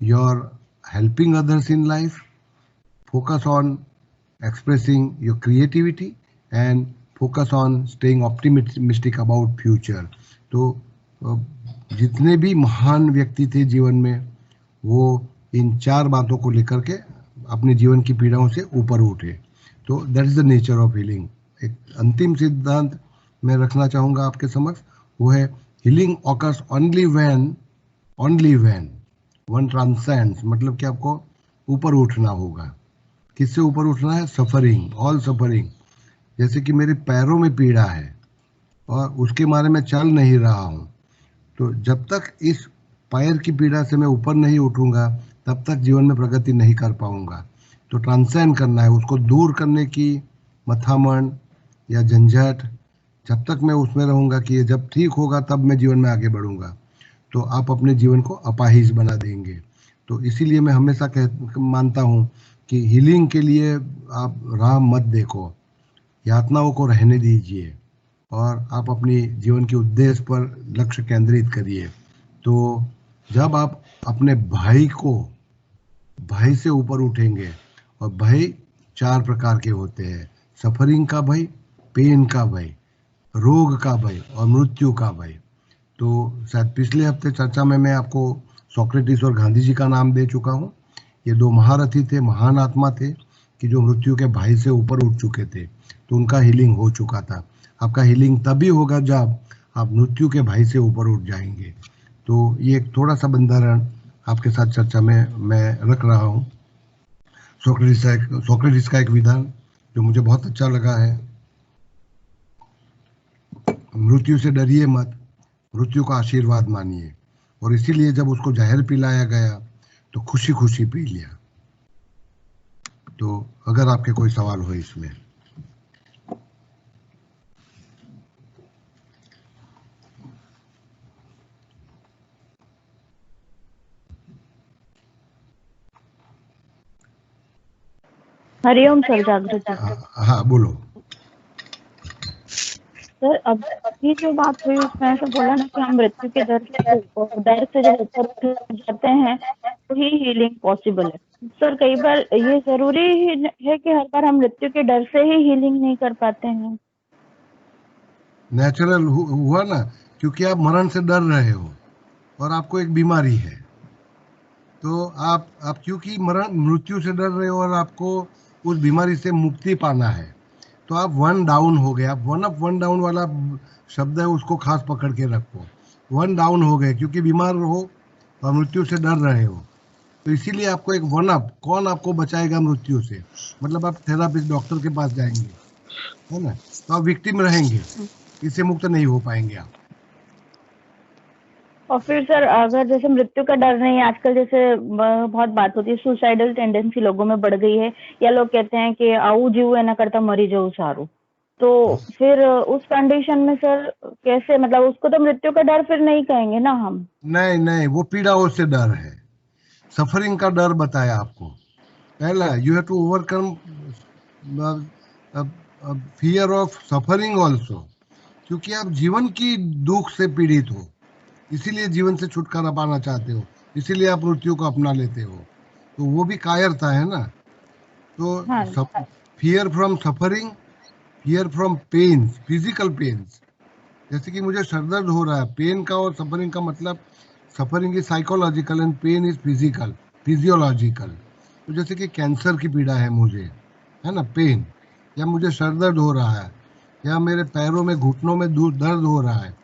your helping others in life, focus on expressing your creativity, and focus on staying optimistic about future. तो जितने भी महान व्यक्ति थे जीवन में, वो इन 4 बातों को लेकर के अपने जीवन की पीड़ाओं से ऊपर उठे। तो that is the nature of healing. एक अंतिम सिद्धांत मैं रखना चाहूँगा आपके समक्ष, वो है healing occurs only when one transcends. मतलब कि आपको ऊपर उठना होगा। किससे ऊपर उठना है? Suffering, all suffering. जैसे कि मेरे पैरों में पीड़ा है और उसके मारे मैं चल नहीं रहा हूँ, तो जब तक इस पैर की पीड़ा से मैं ऊपर नहीं उठूंगा तब तक जीवन में प्रगति नहीं कर पाऊंगा। तो ट्रांसेंड करना है, उसको दूर करने की मथामण या झंझट, जब तक मैं उसमें रहूंगा कि ये जब ठीक होगा तब मैं जीवन में आगे बढ़ूंगा, तो आप अपने जीवन को अपाहिज बना देंगे। तो इसीलिए मैं हमेशा मानता हूँ कि हीलिंग के लिए आप राह मत देखो, यातनाओं को रहने दीजिए और आप अपनी जीवन के उद्देश्य पर लक्ष्य केंद्रित करिए। तो जब आप अपने भाई से ऊपर उठेंगे, और भय 4 प्रकार के होते हैं: सफरिंग का भय, पेन का भय, रोग का भय और मृत्यु का भय। तो शायद पिछले हफ्ते चर्चा में मैं आपको सोक्रेटिस और गांधी जी का नाम दे चुका हूँ। ये 2 महारथी थे, महान आत्मा थे कि जो मृत्यु के भय से ऊपर उठ चुके थे, तो उनका हीलिंग हो चुका था। आपका हीलिंग तभी होगा जब आप मृत्यु के भय से ऊपर उठ जाएंगे। तो ये एक थोड़ा सा बंधारण आपके साथ चर्चा में मैं रख रहा हूँ। सोक्रेटिस का एक विधान जो मुझे बहुत अच्छा लगा है: मृत्यु से डरिए मत, मृत्यु का आशीर्वाद मानिए। और इसीलिए जब उसको जहर पिलाया गया तो खुशी खुशी पी लिया। तो अगर आपके कोई सवाल हो इसमें।
हरिओम सर, जागृति।
हाँ बोलो।
सर अभी जो बात हुई उसमें ऐसा बोला ना कि हम मृत्यु के डर से जब ऊपर उठ जाते हैं तो ही हीलिंग पॉसिबल है। सर कई बार ये जरूरी है कि हर बार हम मृत्यु के डर से ही हीलिंग नहीं कर पाते हैं?
नेचुरल हुआ ना, क्योंकि आप मरण से डर रहे हो और आपको एक बीमारी है। तो आप क्योंकि मृत्यु से डर रहे हो और आपको उस बीमारी से मुक्ति पाना है, तो आप 1 डाउन हो गए। आप 1 अप 1 डाउन वाला शब्द है, उसको खास पकड़ के रखो। 1 डाउन हो गए क्योंकि बीमार हो और मृत्यु से डर रहे हो। तो इसीलिए आपको एक 1 अप, कौन आपको बचाएगा मृत्यु से? मतलब आप थेरापिस्ट, डॉक्टर के पास जाएंगे, है ना, तो आप विक्टिम रहेंगे, इससे मुक्त नहीं हो पाएंगे आप।
और फिर सर अगर जैसे मृत्यु का डर नहीं, आजकल जैसे बहुत बात होती है सुसाइडल टेंडेंसी लोगों में बढ़ गई है, या लोग कहते हैं कि आऊ जीव है ना करता मरी जाऊ सारू, तो फिर उस कंडीशन में सर कैसे, मतलब उसको तो मृत्यु का डर फिर नहीं कहेंगे ना हम?
नहीं, वो पीड़ाओं से डर है, सफरिंग का डर बताया आपको। पहला, you have to overcome fear of suffering also, क्योंकि आप जीवन की दुख से पीड़ित हो, इसीलिए जीवन से छुटकारा पाना चाहते हो, इसीलिए आप मृत्यु को अपना लेते हो। तो वो भी कायरता है ना। तो fear from suffering, fear from pain, physical pains. जैसे कि मुझे सरदर्द हो रहा है, पेन का और सफरिंग का मतलब, suffering is psychological and pain is physical, physiological. तो जैसे कि कैंसर की पीड़ा है मुझे, है ना, पेन, या मुझे सरदर्द हो रहा है, या मेरे पैरों में, घुटनों में दर्द हो रहा है,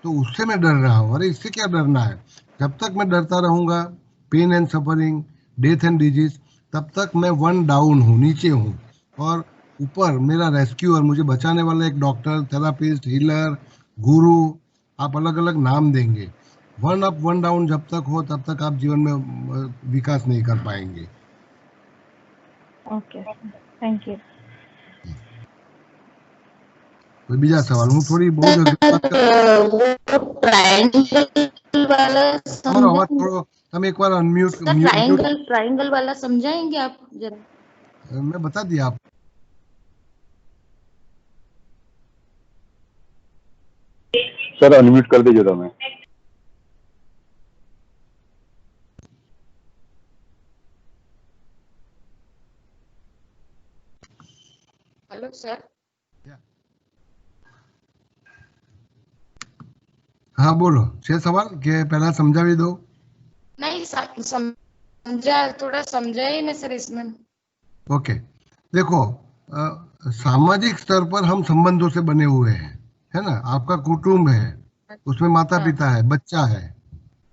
तो उससे मैं डर रहा हूँ। अरे इससे क्या डरना है? जब तक मैं डरता रहूंगा, pain and suffering, death and disease, तब तक मैं 1 डाउन हूँ, नीचे हूँ, और ऊपर मेरा रेस्क्यूअर, मुझे बचाने वाला एक डॉक्टर, थेरापिस्ट, हीलर, गुरु, आप अलग अलग नाम देंगे। 1 अप 1 डाउन जब तक हो तब तक आप जीवन में विकास नहीं कर पाएंगे।
Okay, thank you.
कोई बीजा सवाल? हूँ थोड़ी बहुत
ट्रायंगल वाला
और आवाज थोड़ा, हम एक बार अनम्यूट,
ट्रायंगल वाला समझाएंगे आप जरा?
मैं बता दिया आप।
सर अनम्यूट कर दीजिए तो मैं।
Hello sir.
हाँ बोलो, 6 सवाल के पहला समझा भी दो।
नहीं समझा, थोड़ा समझा ही नहीं सर इसमें।
ओके, देखो, सामाजिक स्तर पर हम संबंधों से बने हुए हैं, है ना। आपका कुटुंब है, उसमें माता पिता है, बच्चा है,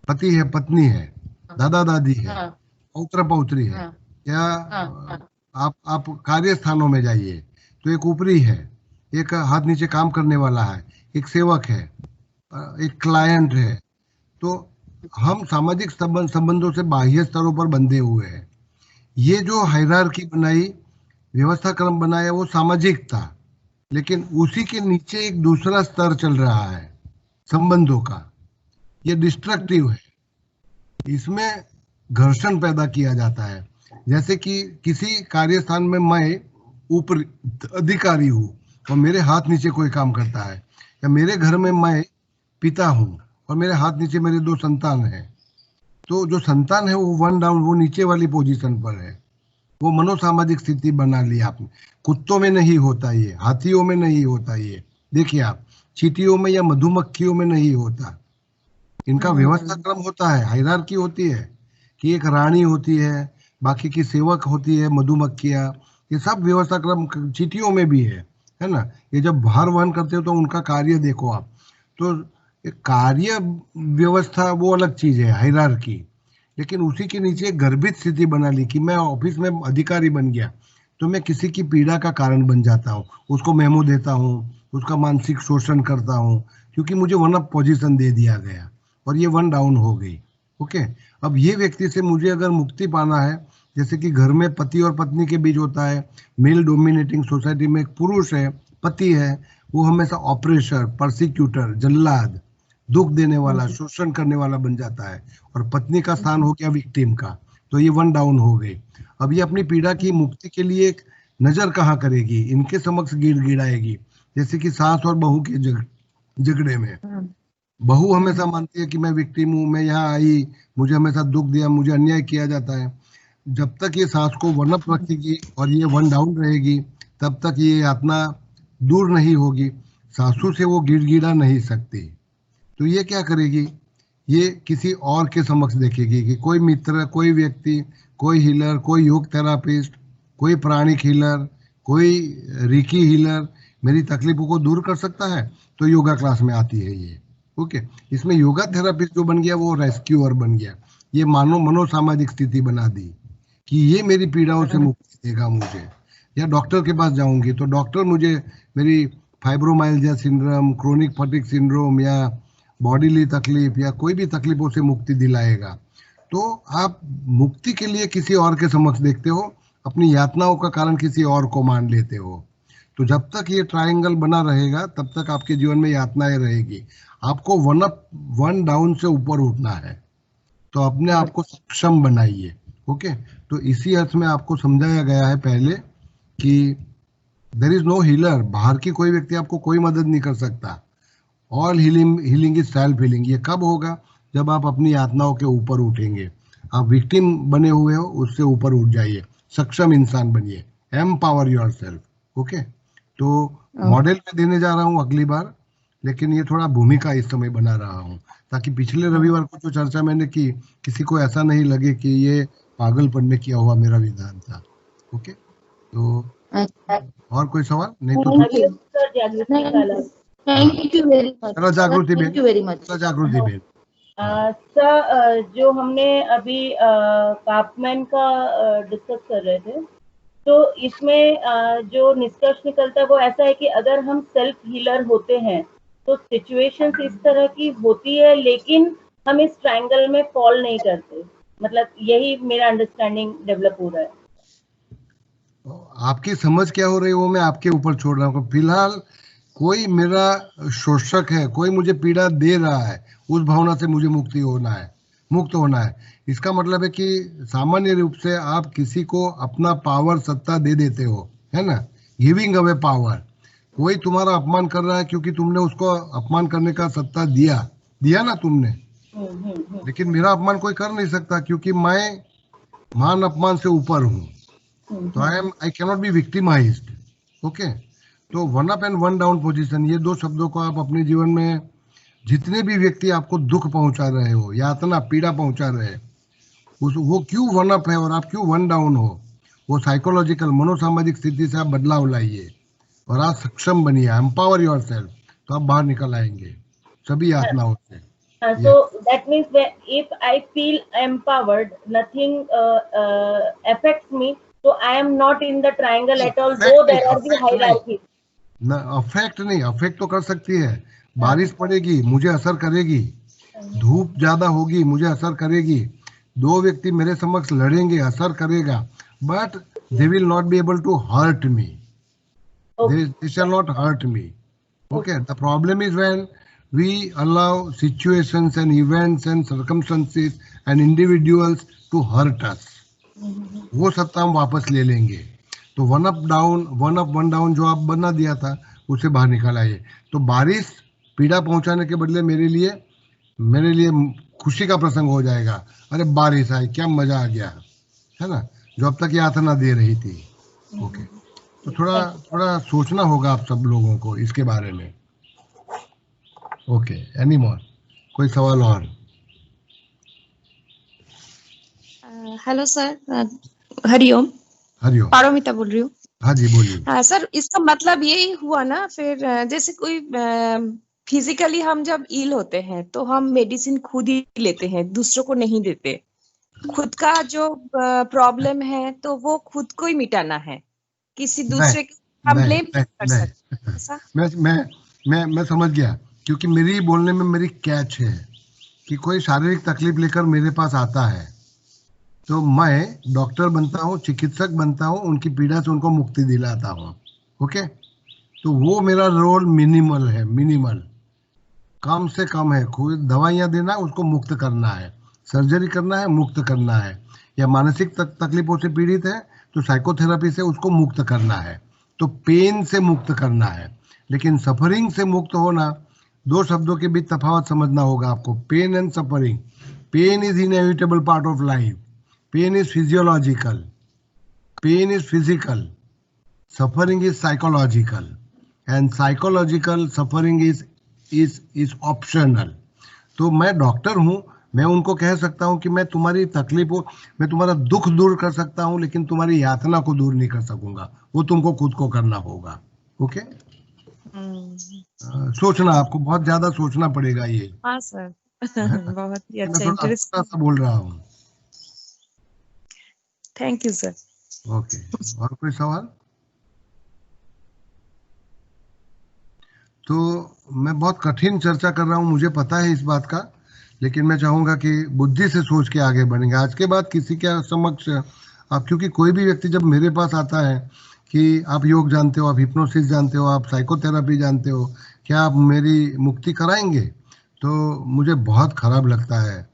पति है, पत्नी है, दादा दादी है, पौत्र पौत्री है, क्या
हाँ।
आप कार्य स्थानों में जाइए तो एक ऊपरी है, एक हाथ नीचे काम करने वाला है, एक सेवक है, एक क्लाइंट है। तो हम सामाजिक संबंधों से बाह्य स्तरों पर बंधे हुए हैं। ये जो हायरार्की बनाई, व्यवस्था क्रम बनाया, वो सामाजिक था, लेकिन उसी के नीचे एक दूसरा स्तर चल रहा है संबंधों का। ये डिस्ट्रक्टिव है, इसमें घर्षण पैदा किया जाता है। जैसे कि किसी कार्यस्थान में मैं ऊपर अधिकारी हूँ और मेरे हाथ नीचे कोई काम करता है, या मेरे घर में मैं पिता हूँ और मेरे हाथ नीचे मेरे 2 संतान हैं, तो जो संतान है वो 1 डाउन, वो नीचे वाली पोजीशन पर है। वो मनोसामाजिक स्थिति बना ली आपने। कुत्तों में नहीं होता ये, हाथियों में नहीं होता ये, देखिए आप, चींटियों में या मधुमक्खियों में नहीं होता। इनका व्यवस्था क्रम होता है, हायरार्की होती है कि एक रानी होती है, बाकी की सेवक होती है, मधुमक्खियां, ये सब व्यवस्था क्रम चींटियों में भी है ना। ये जब भार वहन करते हो तो उनका कार्य देखो आप, तो कार्य व्यवस्था वो अलग चीज है, हायरार्की। लेकिन उसी के नीचे एक गर्भित स्थिति बना ली कि मैं ऑफिस में अधिकारी बन गया तो मैं किसी की पीड़ा का कारण बन जाता हूँ, उसको मेमो देता हूँ, उसका मानसिक शोषण करता हूँ, क्योंकि मुझे 1 अप पोजीशन दे दिया गया और ये 1 डाउन हो गई। ओके, अब ये व्यक्ति से मुझे अगर मुक्ति पाना है, जैसे कि घर में पति और पत्नी के बीच होता है, मेल डोमिनेटिंग सोसाइटी में एक पुरुष है, पति है, वो हमेशा ऑपरेशर, परसिक्यूटर, जल्लाद, दुख देने वाला, शोषण करने वाला बन जाता है, और पत्नी का स्थान हो गया विक्टिम का, तो ये 1 डाउन हो गई। अब ये अपनी पीड़ा की मुक्ति के लिए एक नजर कहाँ करेगी, इनके समक्ष गिड़गिड़ाएगी। जैसे कि सास और बहू के झगड़े में बहू हमेशा मानती है कि मैं विक्टिम हूँ, मैं यहाँ आई, मुझे हमेशा दुख दिया, मुझे अन्याय किया जाता है। जब तक ये सास को 1 अप रखेगी और ये 1 डाउन रहेगी, तब तक ये यातना दूर नहीं होगी। सासू से वो गिड़गिड़ा नहीं सकती, तो ये क्या करेगी, ये किसी और के समक्ष देखेगी कि कोई मित्र, कोई व्यक्ति, कोई हीलर, कोई योग थेरापिस्ट, कोई प्राणिक हीलर, कोई रिकी हीलर मेरी तकलीफों को दूर कर सकता है, तो योगा क्लास में आती है ये। ओके, इसमें योगा थेरापिस्ट जो बन गया वो रेस्क्यूअर बन गया। ये मनोसामाजिक स्थिति बना दी कि ये मेरी पीड़ाओं से मुक्ति देगा मुझे। या डॉक्टर के पास जाऊंगी तो डॉक्टर मुझे मेरी fibromyalgia syndrome, chronic fatigue syndrome या बॉडीली तकलीफ या कोई भी तकलीफों से मुक्ति दिलाएगा। तो आप मुक्ति के लिए किसी और के समक्ष देखते हो, अपनी यातनाओं का कारण किसी और को मान लेते हो। तो जब तक ये ट्रायंगल बना रहेगा तब तक आपके जीवन में यातनाएं रहेगी। आपको 1 अप 1 डाउन से ऊपर उठना है, तो अपने आप को सक्षम बनाइए। ओके, तो इसी अर्थ में आपको समझाया गया है पहले कि देयर इज नो हीलर, बाहर की कोई व्यक्ति आपको कोई मदद नहीं कर सकता। All healing is self healing. ये कब होगा, जब आप अपनी यातनाओं के ऊपर उठेंगे। आप विक्टिम बने हुए हो, उससे ऊपर उठ जाइए, सक्षम इंसान बनिए, एम्पावर योरसेल्फ। ओके, तो मॉडल में देने जा रहा हूँ अगली बार, लेकिन ये थोड़ा भूमिका इस समय बना रहा हूँ ताकि पिछले रविवार को जो चर्चा मैंने की, किसी को ऐसा नहीं लगे कि ये पागलपन में किया हुआ मेरा विधान था। ओके, तो और कोई सवाल नहीं तो
थैंक यू वेरी मच।
जागृति Ben,
thank you very much.
जागृति बेन।
सर, जो हमने अभी कापमैन का डिस्कस कर रहे थे, तो इसमें जो निष्कर्ष निकलता है वो ऐसा है कि अगर हम सेल्फ हीलर होते हैं तो सिचुएशंस इस तरह की होती है, लेकिन हम इस ट्रायंगल में फॉल नहीं करते। मतलब यही मेरा अंडरस्टैंडिंग डेवलप हो रहा है।
आपकी समझ क्या हो रही है वो मैं आपके ऊपर छोड़ रहा हूँ। फिलहाल कोई मेरा शोषक है, कोई मुझे पीड़ा दे रहा है, उस भावना से मुझे मुक्त होना है। इसका मतलब है कि सामान्य रूप से आप किसी को अपना पावर, सत्ता दे देते हो, है ना, गिविंग अवे पावर। कोई तुम्हारा अपमान कर रहा है क्योंकि तुमने उसको अपमान करने का सत्ता दिया ना तुमने, लेकिन मेरा अपमान कोई कर नहीं सकता क्योंकि मैं मान अपमान से ऊपर हूँ। तो I cannot be victimised. Okay, तो 1 अप एंड 1 डाउन पोजीशन, ये 2 शब्दों को आप अपने जीवन में, जितने भी व्यक्ति आपको दुख पहुंचा रहे हो, यातना, पीड़ा पहुंचा रहे, वो क्यों 1 अप है और आप क्यों 1 डाउन हो, वो साइकोलॉजिकल, मनोसामाजिक स्थिति से आप बदलाव लाइए और आप सक्षम बनिए, एम्पावर योरसेल्फ, तो आप बाहर निकल आएंगे सभी यातनाओं से।
So that means if I feel empowered, nothing affects me, so I am not in the triangle at all, though there are the hierarchies.
ना अफेक्ट नहीं, अफेक्ट तो कर सकती है, बारिश पड़ेगी मुझे असर करेगी, धूप ज्यादा होगी मुझे असर करेगी, दो व्यक्ति मेरे समक्ष लड़ेंगे असर करेगा, but they will not be able to hurt me, they shall not hurt me. Okay, the problem is when we allow situations and events and circumstances and individuals to hurt us. वो सत्ता हम वापस ले लेंगे. तो वन अप वन डाउन जो आप बना दिया था उसे बाहर निकाल आइए. तो बारिश पीड़ा पहुंचाने के बदले मेरे लिए खुशी का प्रसंग हो जाएगा. अरे बारिश आई, क्या मजा आ गया, है ना, जो अब तक यातना दे रही थी. ओके, तो थोड़ा सोचना होगा आप सब लोगों को इसके बारे में. ओके, एनी मोर, कोई सवाल और?
Hello sir, Hariom.
हरिओम,
पारोमिता बोल रही हूँ.
हाँ जी बोलिए.
हाँ सर, इसका मतलब यही हुआ ना फिर, जैसे कोई फिजिकली हम जब इल होते हैं तो हम मेडिसिन खुद ही लेते हैं, दूसरों को नहीं देते. खुद का जो प्रॉब्लम है तो वो खुद को ही मिटाना है, किसी दूसरे को हम ब्लेम नहीं कर सकते.
मैं समझ गया, क्योंकि मेरी बोलने में मेरी कैच है कि कोई शारीरिक तकलीफ लेकर मेरे पास आता है तो मैं डॉक्टर बनता हूँ, चिकित्सक बनता हूँ, उनकी पीड़ा से उनको मुक्ति दिलाता हूँ. ओके, तो वो मेरा रोल मिनिमल है, मिनिमल, कम से कम है. कोई दवाइयाँ देना, उसको मुक्त करना है, सर्जरी करना है, मुक्त करना है, या मानसिक तकलीफों से पीड़ित है तो साइकोथेरेपी से उसको मुक्त करना है, तो पेन से मुक्त करना है. लेकिन सफरिंग से मुक्त होना, दो शब्दों के बीच तफावत समझना होगा आपको. Pain and suffering. Pain is inevitable part of life. Pain is physiological, pain is physical, suffering is psychological, and psychological suffering is optional. तो मैं डॉक्टर हूँ, मैं उनको कह सकता हूँ कि मैं तुम्हारी तकलीफों, मैं तुम्हारा दुख दूर कर सकता हूँ, लेकिन तुम्हारी यातना को दूर नहीं कर सकूंगा, वो तुमको खुद को करना होगा. ओके, सोचना, आपको बहुत ज्यादा सोचना पड़ेगा ये.
हाँ सर, बहुत ही अच्छा,
इंटरेस्टिंग सा बोल रहा हूँ.
Thank you sir.
ओके, और कोई सवाल? तो मैं बहुत कठिन चर्चा कर रहा हूँ, मुझे पता है इस बात का, लेकिन मैं चाहूंगा कि बुद्धि से सोच के आगे बढ़ेंगे. आज के बाद किसी के समक्ष आप, क्योंकि कोई भी व्यक्ति जब मेरे पास आता है कि आप योग जानते हो, आप हिप्नोसिस जानते हो, आप साइकोथेरेपी जानते हो, क्या आप मेरी मुक्ति कराएंगे, तो मुझे बहुत खराब लगता है,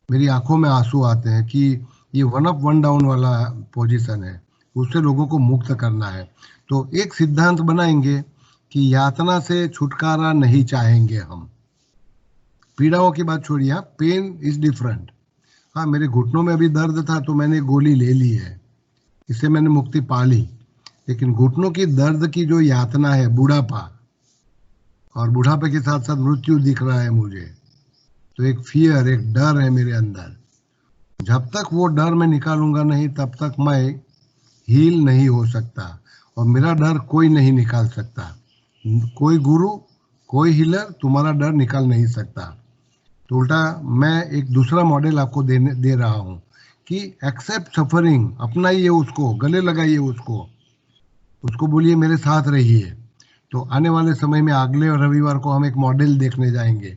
मेरी आंखों में आंसू आते हैं कि ये वन अप वन डाउन वाला पोजीशन है, उससे लोगों को मुक्त करना है. तो एक सिद्धांत बनाएंगे कि यातना से छुटकारा नहीं चाहेंगे हम. पीड़ाओं की बात छोड़िए, हाँ, पेन इज डिफरेंट. हाँ, मेरे घुटनों में अभी दर्द था तो मैंने गोली ले ली है, इससे मैंने मुक्ति पा ली. लेकिन घुटनों की दर्द की जो यातना है, बुढ़ापा, और बुढ़ापे के साथ साथ मृत्यु दिख रहा है मुझे, तो एक फियर, एक डर है मेरे अंदर. जब तक वो डर मैं निकालूंगा नहीं, तब तक मैं हील नहीं हो सकता, और मेरा डर कोई नहीं निकाल सकता. कोई गुरु, कोई हीलर तुम्हारा डर निकाल नहीं सकता. तो उल्टा मैं एक दूसरा मॉडल आपको दे रहा हूँ कि एक्सेप्ट सफरिंग, अपनाइए उसको, गले लगाइए उसको बोलिए मेरे साथ रहिए. तो आने वाले समय में अगले रविवार को हम एक मॉडल देखने जाएंगे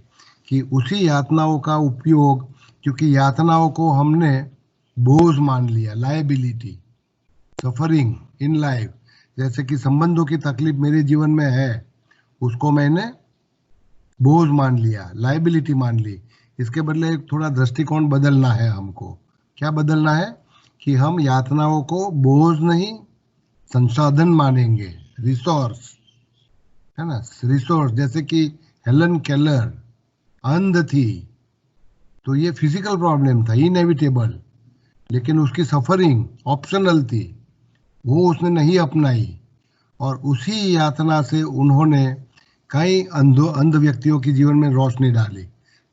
कि उसी यातनाओं का उपयोग, क्योंकि यातनाओं को हमने बोझ मान लिया, लायबिलिटी, सफरिंग इन लाइफ, जैसे कि संबंधों की तकलीफ मेरे जीवन में है, उसको मैंने बोझ मान लिया, लायबिलिटी मान ली. इसके बदले थोड़ा दृष्टिकोण बदलना है हमको. क्या बदलना है कि हम यातनाओं को बोझ नहीं, संसाधन मानेंगे, रिसोर्स, है ना, रिसोर्स. जैसे कि हेलन केलर अंध थी, तो ये फिजिकल प्रॉब्लम था, इनएविटेबल, लेकिन उसकी सफरिंग ऑप्शनल थी, वो उसने नहीं अपनाई, और उसी यातना से उन्होंने कई अंध व्यक्तियों के जीवन में रोशनी डाली.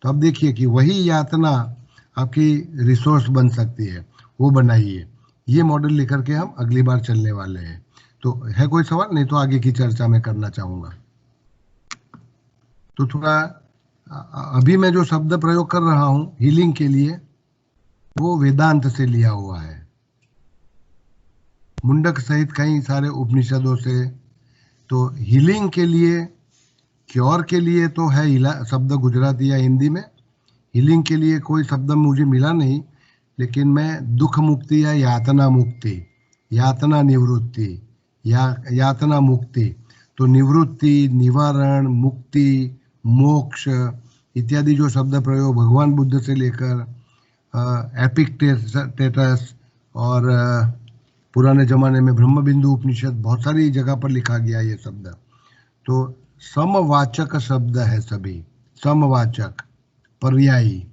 तो अब देखिए कि वही यातना आपकी रिसोर्स बन सकती है, वो बनाइए. ये मॉडल लेकर के हम अगली बार चलने वाले हैं. तो है कोई सवाल? नहीं तो आगे की चर्चा मैं करना चाहूँगा. तो थोड़ा अभी मैं जो शब्द प्रयोग कर रहा हूं हीलिंग के लिए वो वेदांत से लिया हुआ है, मुंडक सहित कई सारे उपनिषदों से। तो हीलिंग के लिए, क्योर के लिए तो है शब्द गुजराती या हिंदी में। हीलिंग के लिए कोई शब्द मुझे मिला नहीं, लेकिन मैं दुख मुक्ति या यातना मुक्ति, यातना निवृत्ति या यातना मुक्ति, तो निवृत्ति, निवारण, मुक्ति, मोक्ष इत्यादि जो शब्द प्रयोग भगवान बुद्ध से लेकर एपिक्टेटस और पुराने जमाने में ब्रह्मबिंदु उपनिषद, बहुत सारी जगह पर लिखा गया ये शब्द। तो समवाचक शब्द है सभी, समवाचक, पर्यायी,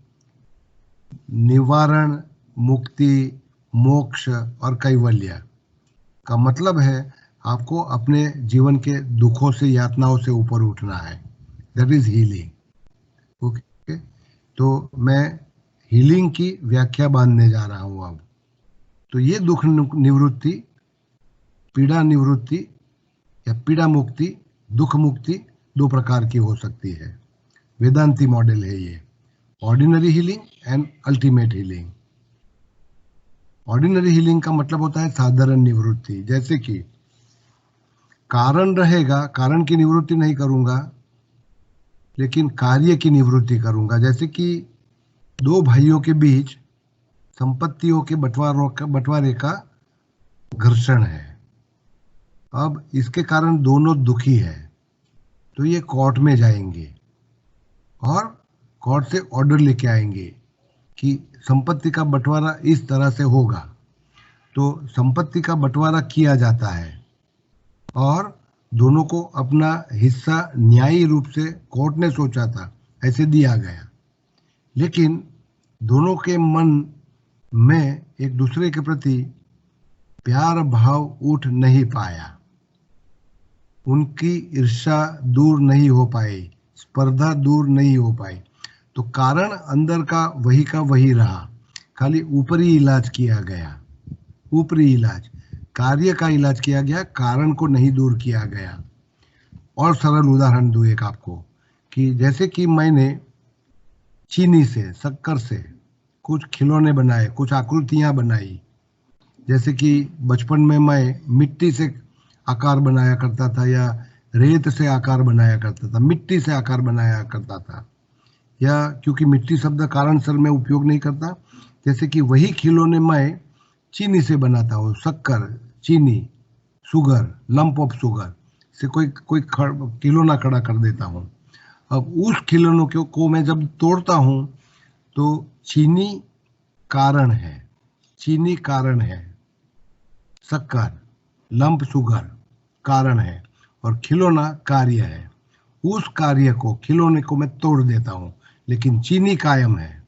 निवारण, मुक्ति, मोक्ष और कैवल्य का मतलब है आपको अपने जीवन के दुखों से, यातनाओं से ऊपर उठना है। That is healing. ओके, तो मैं हीलिंग की व्याख्या बांधने जा रहा हूं अब। तो ये दुख निवृत्ति, पीड़ा निवृत्ति या पीड़ा मुक्ति, दुख मुक्ति दो प्रकार की हो सकती है। वेदांती मॉडल है ये, ordinary healing and ultimate healing. Ordinary healing का मतलब होता है साधारण निवृत्ति, जैसे कि कारण रहेगा, कारण की निवृत्ति नहीं करूंगा, लेकिन कार्य की निवृत्ति करूंगा। जैसे कि दो भाइयों के बीच संपत्तियों के बंटवारे का घर्षण है। अब इसके कारण दोनों दुखी है, तो ये कोर्ट में जाएंगे और कोर्ट से ऑर्डर लेके आएंगे कि संपत्ति का बंटवारा इस तरह से होगा। तो संपत्ति का बंटवारा किया जाता है और दोनों को अपना हिस्सा न्यायी रूप से कोर्ट ने सोचा था ऐसे दिया गया, लेकिन दोनों के मन में एक दूसरे के प्रति प्यार भाव उठ नहीं पाया, उनकी ईर्ष्या दूर नहीं हो पाई, स्पर्धा दूर नहीं हो पाई। तो कारण अंदर का वही रहा, खाली ऊपरी इलाज किया गया, ऊपरी इलाज, कार्य का इलाज किया गया, कारण को नहीं दूर किया गया। और सरल उदाहरण दूं एक आपको, कि जैसे कि मैंने चीनी से, शक्कर से कुछ खिलौने बनाए, कुछ आकृतियां बनाई। जैसे कि बचपन में मैं मिट्टी से आकार बनाया करता था या रेत से आकार बनाया करता था, मिट्टी से आकार बनाया करता था, या क्योंकि मिट्टी शब्द कारण सर में उपयोग नहीं करता, जैसे कि वही खिलौने मैं चीनी से बनाता हूँ, शक्कर, चीनी, शुगर, लंप ऑफ शुगर से कोई खिलौना खड़ा कर देता हूँ। अब उस खिलौनों को मैं जब तोड़ता हूँ तो चीनी कारण है, चीनी कारण है, शक्कर, लंप शुगर कारण है और खिलौना कार्य है। उस कार्य को, खिलौने को मैं तोड़ देता हूं, लेकिन चीनी कायम है।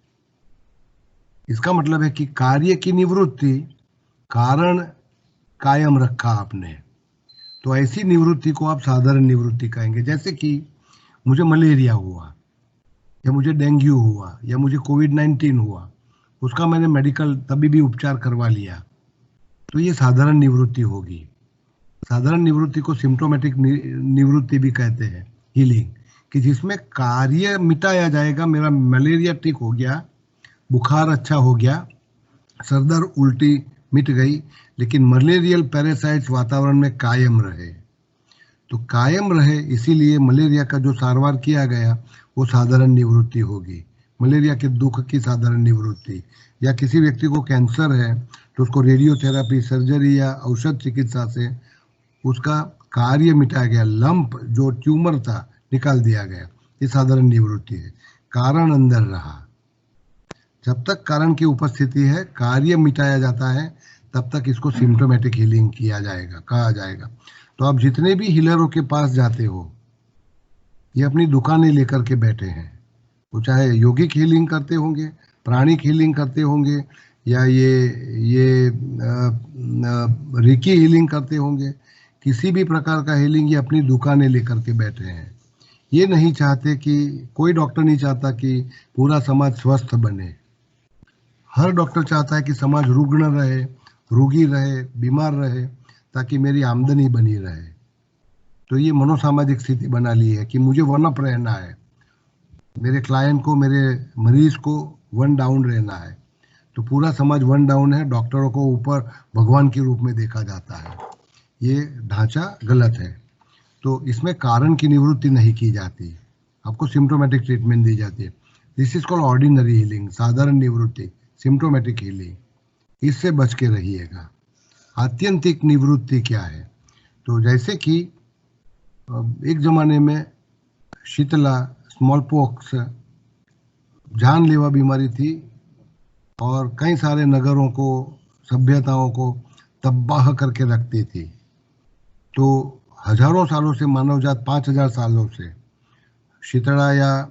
इसका मतलब है कि कार्य की निवृत्ति, कारण कायम रखा आपने। तो ऐसी निवृत्ति को आप साधारण निवृत्ति कहेंगे। जैसे कि मुझे मलेरिया हुआ या मुझे डेंगू हुआ या मुझे कोविड-19 हुआ, उसका मैंने मेडिकल तबीबी उपचार करवा लिया, तो ये साधारण निवृत्ति होगी। साधारण निवृत्ति को सिम्प्टोमेटिक निवृत्ति भी कहते हैं, हीलिंग, कि जिसमें कार्य मिटाया जाएगा। मेरा मलेरिया ठीक हो गया, बुखार अच्छा हो गया, सरदर्द उल्टी मिट गई, लेकिन मलेरियल पैरासाइट्स वातावरण में कायम रहे। तो कायम रहे, इसीलिए मलेरिया का जो सारवार किया गया वो साधारण निवृत्ति होगी, मलेरिया के दुख की साधारण निवृत्ति। या किसी व्यक्ति को कैंसर है तो उसको रेडियोथेरेपी, सर्जरी या औषध चिकित्सा से उसका कार्य मिटाया गया, लंप जो ट्यूमर था निकाल दिया गया, ये साधारण निवृत्ति है। कारण अंदर रहा, जब तक कारण की उपस्थिति है, कार्य मिटाया जाता है, तब तक इसको सिम्प्टोमेटिक हीलिंग किया जाएगा, कहा जाएगा। तो आप जितने भी हीलरों के पास जाते हो, ये अपनी दुकानें लेकर के बैठे हैं, वो चाहे योगिक हीलिंग करते होंगे, प्राणिक हीलिंग करते होंगे, या ये रिकी हीलिंग करते होंगे, किसी भी प्रकार का हीलिंग ये अपनी दुकानें लेकर के बैठे हैं। ये नहीं चाहते कि, कोई डॉक्टर नहीं चाहता कि पूरा समाज स्वस्थ बने। हर डॉक्टर चाहता है कि समाज रुग्ण रहे, रोगी रहे, बीमार रहे, ताकि मेरी आमदनी बनी रहे। तो ये मनोसामाजिक स्थिति बना ली है कि मुझे वन अप रहना है। मेरे क्लाइंट को, मेरे मरीज को वन डाउन रहना है, तो पूरा समाज वन डाउन है, डॉक्टरों को ऊपर भगवान के रूप में देखा जाता है। ये ढांचा गलत है। तो इसमें कारण की निवृत्ति नहीं की जाती, आपको सिम्टोमेटिक ट्रीटमेंट दी जाती है। This is called ordinary healing, साधारण निवृत्ति, सिम्टोमेटिक हीलिंग। इससे बच के रहिएगा। आत्यंतिक निवृत्ति क्या है? तो जैसे कि एक जमाने में शीतला, स्मॉल पॉक्स जानलेवा बीमारी थी और कई सारे नगरों को, सभ्यताओं को तबाह करके रखती थी। तो हजारों सालों से मानवजात, 5000 सालों से शीतला या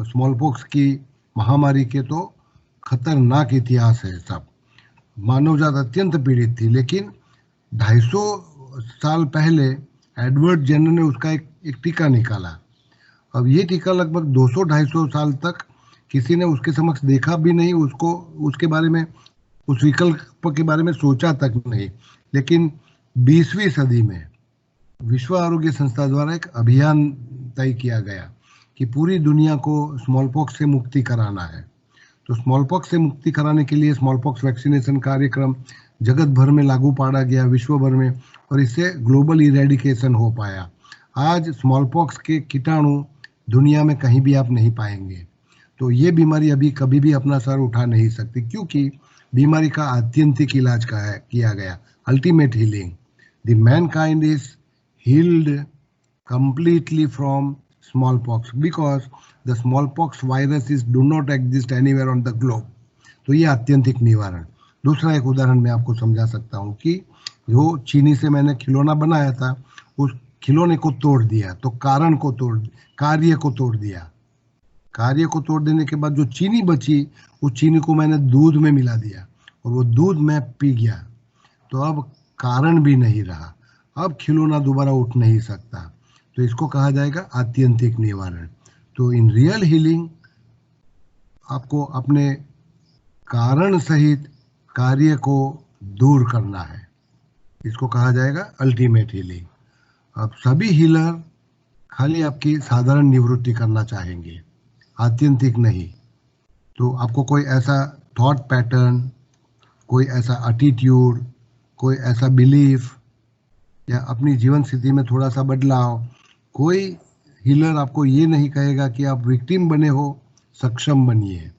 स्मॉल पॉक्स की महामारी के तो खतरनाक इतिहास है सब। मानवजात अत्यंत पीड़ित थी, लेकिन 250 साल पहले एडवर्ड जेनर ने उसका एक टीका निकाला। अब ये टीका लगभग 200-250 साल तक किसी ने उसके समक्ष देखा भी नहीं, उसको, उसके बारे में, उस विकल्प के बारे में सोचा तक नहीं। लेकिन 20वीं सदी में विश्व आरोग्य संस्था द्वारा एक अभियान तय किया गया कि पूरी दुनिया को स्मॉल पॉक्स से मुक्ति कराना है। तो स्मॉल पॉक्स से मुक्ति कराने के लिए स्मॉल पॉक्स वैक्सीनेशन कार्यक्रम जगत भर में लागू पाड़ा गया, विश्व भर में, और इससे ग्लोबल इरेडिकेशन हो पाया। आज स्मॉल पॉक्स के कीटाणु दुनिया में कहीं भी आप नहीं पाएंगे। तो ये बीमारी अभी कभी भी अपना सर उठा नहीं सकती, क्योंकि बीमारी का आत्यंतिक इलाज किया गया, ultimate healing. The mankind is healed completely from smallpox because the smallpox viruses do not exist anywhere on the globe. तो ये आत्यंतिक निवारण। दूसरा एक उदाहरण मैं आपको समझा सकता हूँ कि जो चीनी से मैंने खिलौना बनाया था, उस खिलौने को तोड़ दिया, तो कार्य को तोड़ दिया। कार्य को तोड़ देने के बाद जो चीनी बची, उस चीनी को मैंने दूध में मिला दिया और वो दूध मैं पी गया, तो अब कारण भी नहीं रहा, अब खिलौना दोबारा उठ नहीं सकता। तो इसको कहा जाएगा आत्यंतिक निवारण। तो इन रियल हीलिंग आपको अपने कारण सहित कार्य को दूर करना है, इसको कहा जाएगा अल्टीमेट हीलिंग। अब सभी हीलर खाली आपकी साधारण निवृत्ति करना चाहेंगे, आत्यंतिक नहीं। तो आपको कोई ऐसा थॉट पैटर्न, कोई ऐसा एटीट्यूड, कोई ऐसा बिलीफ या अपनी जीवन स्थिति में थोड़ा सा बदलाव, कोई हीलर आपको ये नहीं कहेगा कि आप विक्टिम बने हो, सक्षम बनिए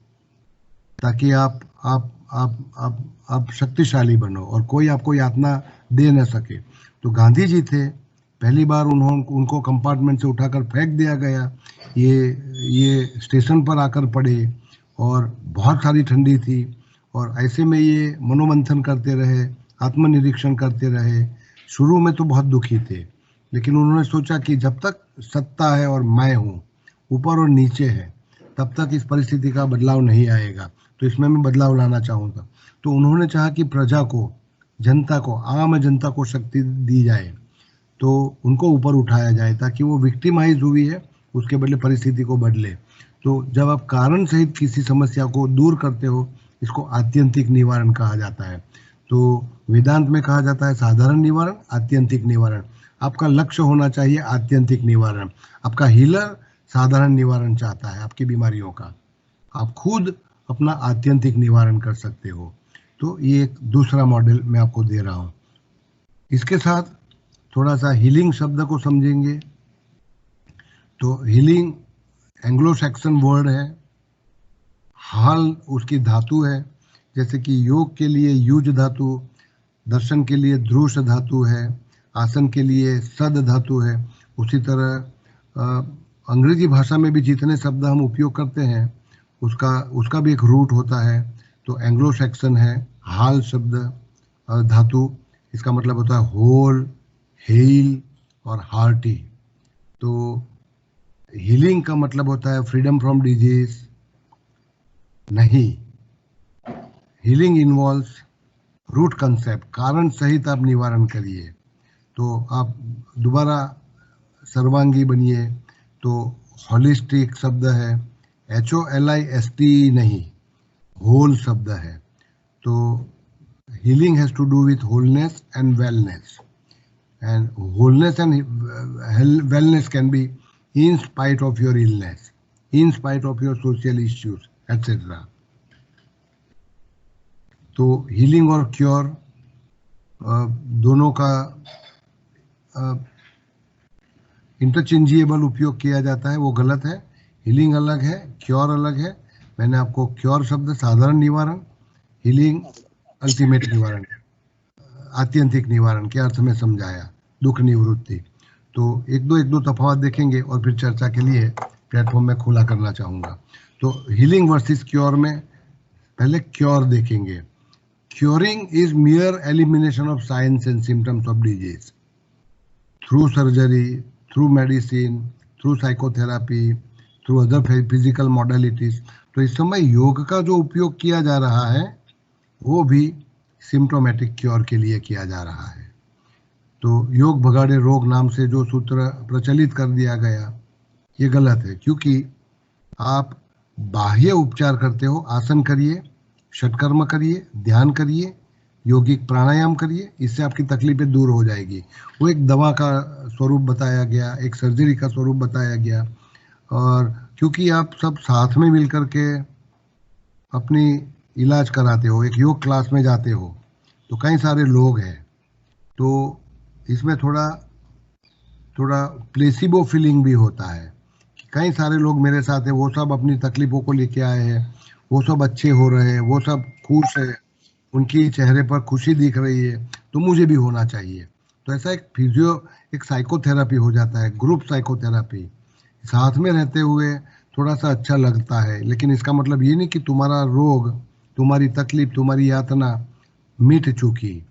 ताकि आप शक्तिशाली बनो और कोई आपको यातना दे न सके। तो गांधी जी थे, पहली बार उनको कंपार्टमेंट से उठाकर फेंक दिया गया, ये स्टेशन पर आकर पड़े और बहुत सारी ठंडी थी, और ऐसे में ये मनोमंथन करते रहे, आत्मनिरीक्षण करते रहे। शुरू में तो बहुत दुखी थे, लेकिन उन्होंने सोचा कि जब तक सत्ता है और मैं हूँ, ऊपर और नीचे है, तब तक इस परिस्थिति का बदलाव नहीं आएगा। तो इसमें मैं बदलाव लाना चाहूँगा। तो उन्होंने चाहा कि प्रजा को, जनता को, आम जनता को शक्ति दी जाए, तो उनको ऊपर उठाया जाए ताकि वो विक्टिमाइज हुई है, उसके बदले परिस्थिति को बदले। तो जब आप कारण सहित किसी समस्या को दूर करते हो, इसको आत्यंतिक निवारण कहा जाता है। तो वेदांत में कहा जाता है साधारण निवारण, आत्यंतिक निवारण। आपका लक्ष्य होना चाहिए आत्यंतिक निवारण। आपका हीलर साधारण निवारण चाहता है आपकी बीमारियों का, आप खुद अपना आत्यंतिक निवारण कर सकते हो। तो ये एक दूसरा मॉडल मैं आपको दे रहा हूँ। इसके साथ थोड़ा सा हीलिंग शब्द को समझेंगे। तो हीलिंग एंग्लो सैक्सन वर्ड है, हाल उसकी धातु है। जैसे कि योग के लिए युज धातु, दर्शन के लिए ध्रुष धातु है, आसन के लिए सद धातु है। उसी तरह अंग्रेजी भाषा में भी जितने शब्द हम उपयोग करते हैं उसका भी एक रूट होता है। तो एंग्लो सैक्सन है हाल शब्द धातु, इसका मतलब होता है होल, हील और हार्टी। तो हीलिंग का मतलब होता है फ्रीडम फ्रॉम डिजीज नहीं, हीलिंग इन्वॉल्व्स रूट कंसेप्ट, कारण सहित आप निवारण करिए। तो आप दोबारा सर्वांगी बनिए। तो होलिस्टिक शब्द है, HOLIST नहीं, होल शब्द है। तो healing has to do with wholeness and wellness, and wholeness and wellness can be in spite of your illness. In spite of your social issues etcetera. तो हीलिंग और क्योर दोनों का इंटरचेंजेबल उपयोग किया जाता है, वो गलत है। हीलिंग अलग है, क्योर अलग है। मैंने आपको क्योर शब्द साधारण निवारण, हीलिंग अल्टीमेट निवारण, आत्यंतिक निवारण के अर्थ में समझाया, दुख निवृत्ति। तो एक दो तफावत देखेंगे और फिर चर्चा के लिए प्लेटफॉर्म में खुला करना चाहूँगा। तो हीलिंग वर्सेस क्योर में पहले क्योर देखेंगे। Curing is मियर elimination of science and symptoms of disease through surgery, through medicine, through psychotherapy, through other physical modalities. तो इस समय योग का जो उपयोग किया जा रहा है वो भी सिम्टोमेटिक क्योर के लिए किया जा रहा है। तो योग भगाड़े रोग नाम से जो सूत्र प्रचलित कर दिया गया ये गलत है, क्योंकि आप बाह्य उपचार करते हो। आसन करिए, षटकर्म करिए, ध्यान करिए, योगिक प्राणायाम करिए, इससे आपकी तकलीफें दूर हो जाएगी। वो एक दवा का स्वरूप बताया गया, एक सर्जरी का स्वरूप बताया गया। और क्योंकि आप सब साथ में मिलकर के अपनी इलाज कराते हो, एक योग क्लास में जाते हो, तो कई सारे लोग हैं, तो इसमें थोड़ा प्लेसिबो फीलिंग भी होता है कि कई सारे लोग मेरे साथ हैं, वो सब अपनी तकलीफों को लेके आए हैं, वो सब अच्छे हो रहे हैं, वो सब खुश है, उनकी चेहरे पर खुशी दिख रही है, तो मुझे भी होना चाहिए। तो ऐसा एक साइकोथेरापी हो जाता है, ग्रुप साइकोथेरापी। साथ में रहते हुए थोड़ा सा अच्छा लगता है, लेकिन इसका मतलब ये नहीं कि तुम्हारा रोग, तुम्हारी तकलीफ, तुम्हारी यातना मिट चुकी।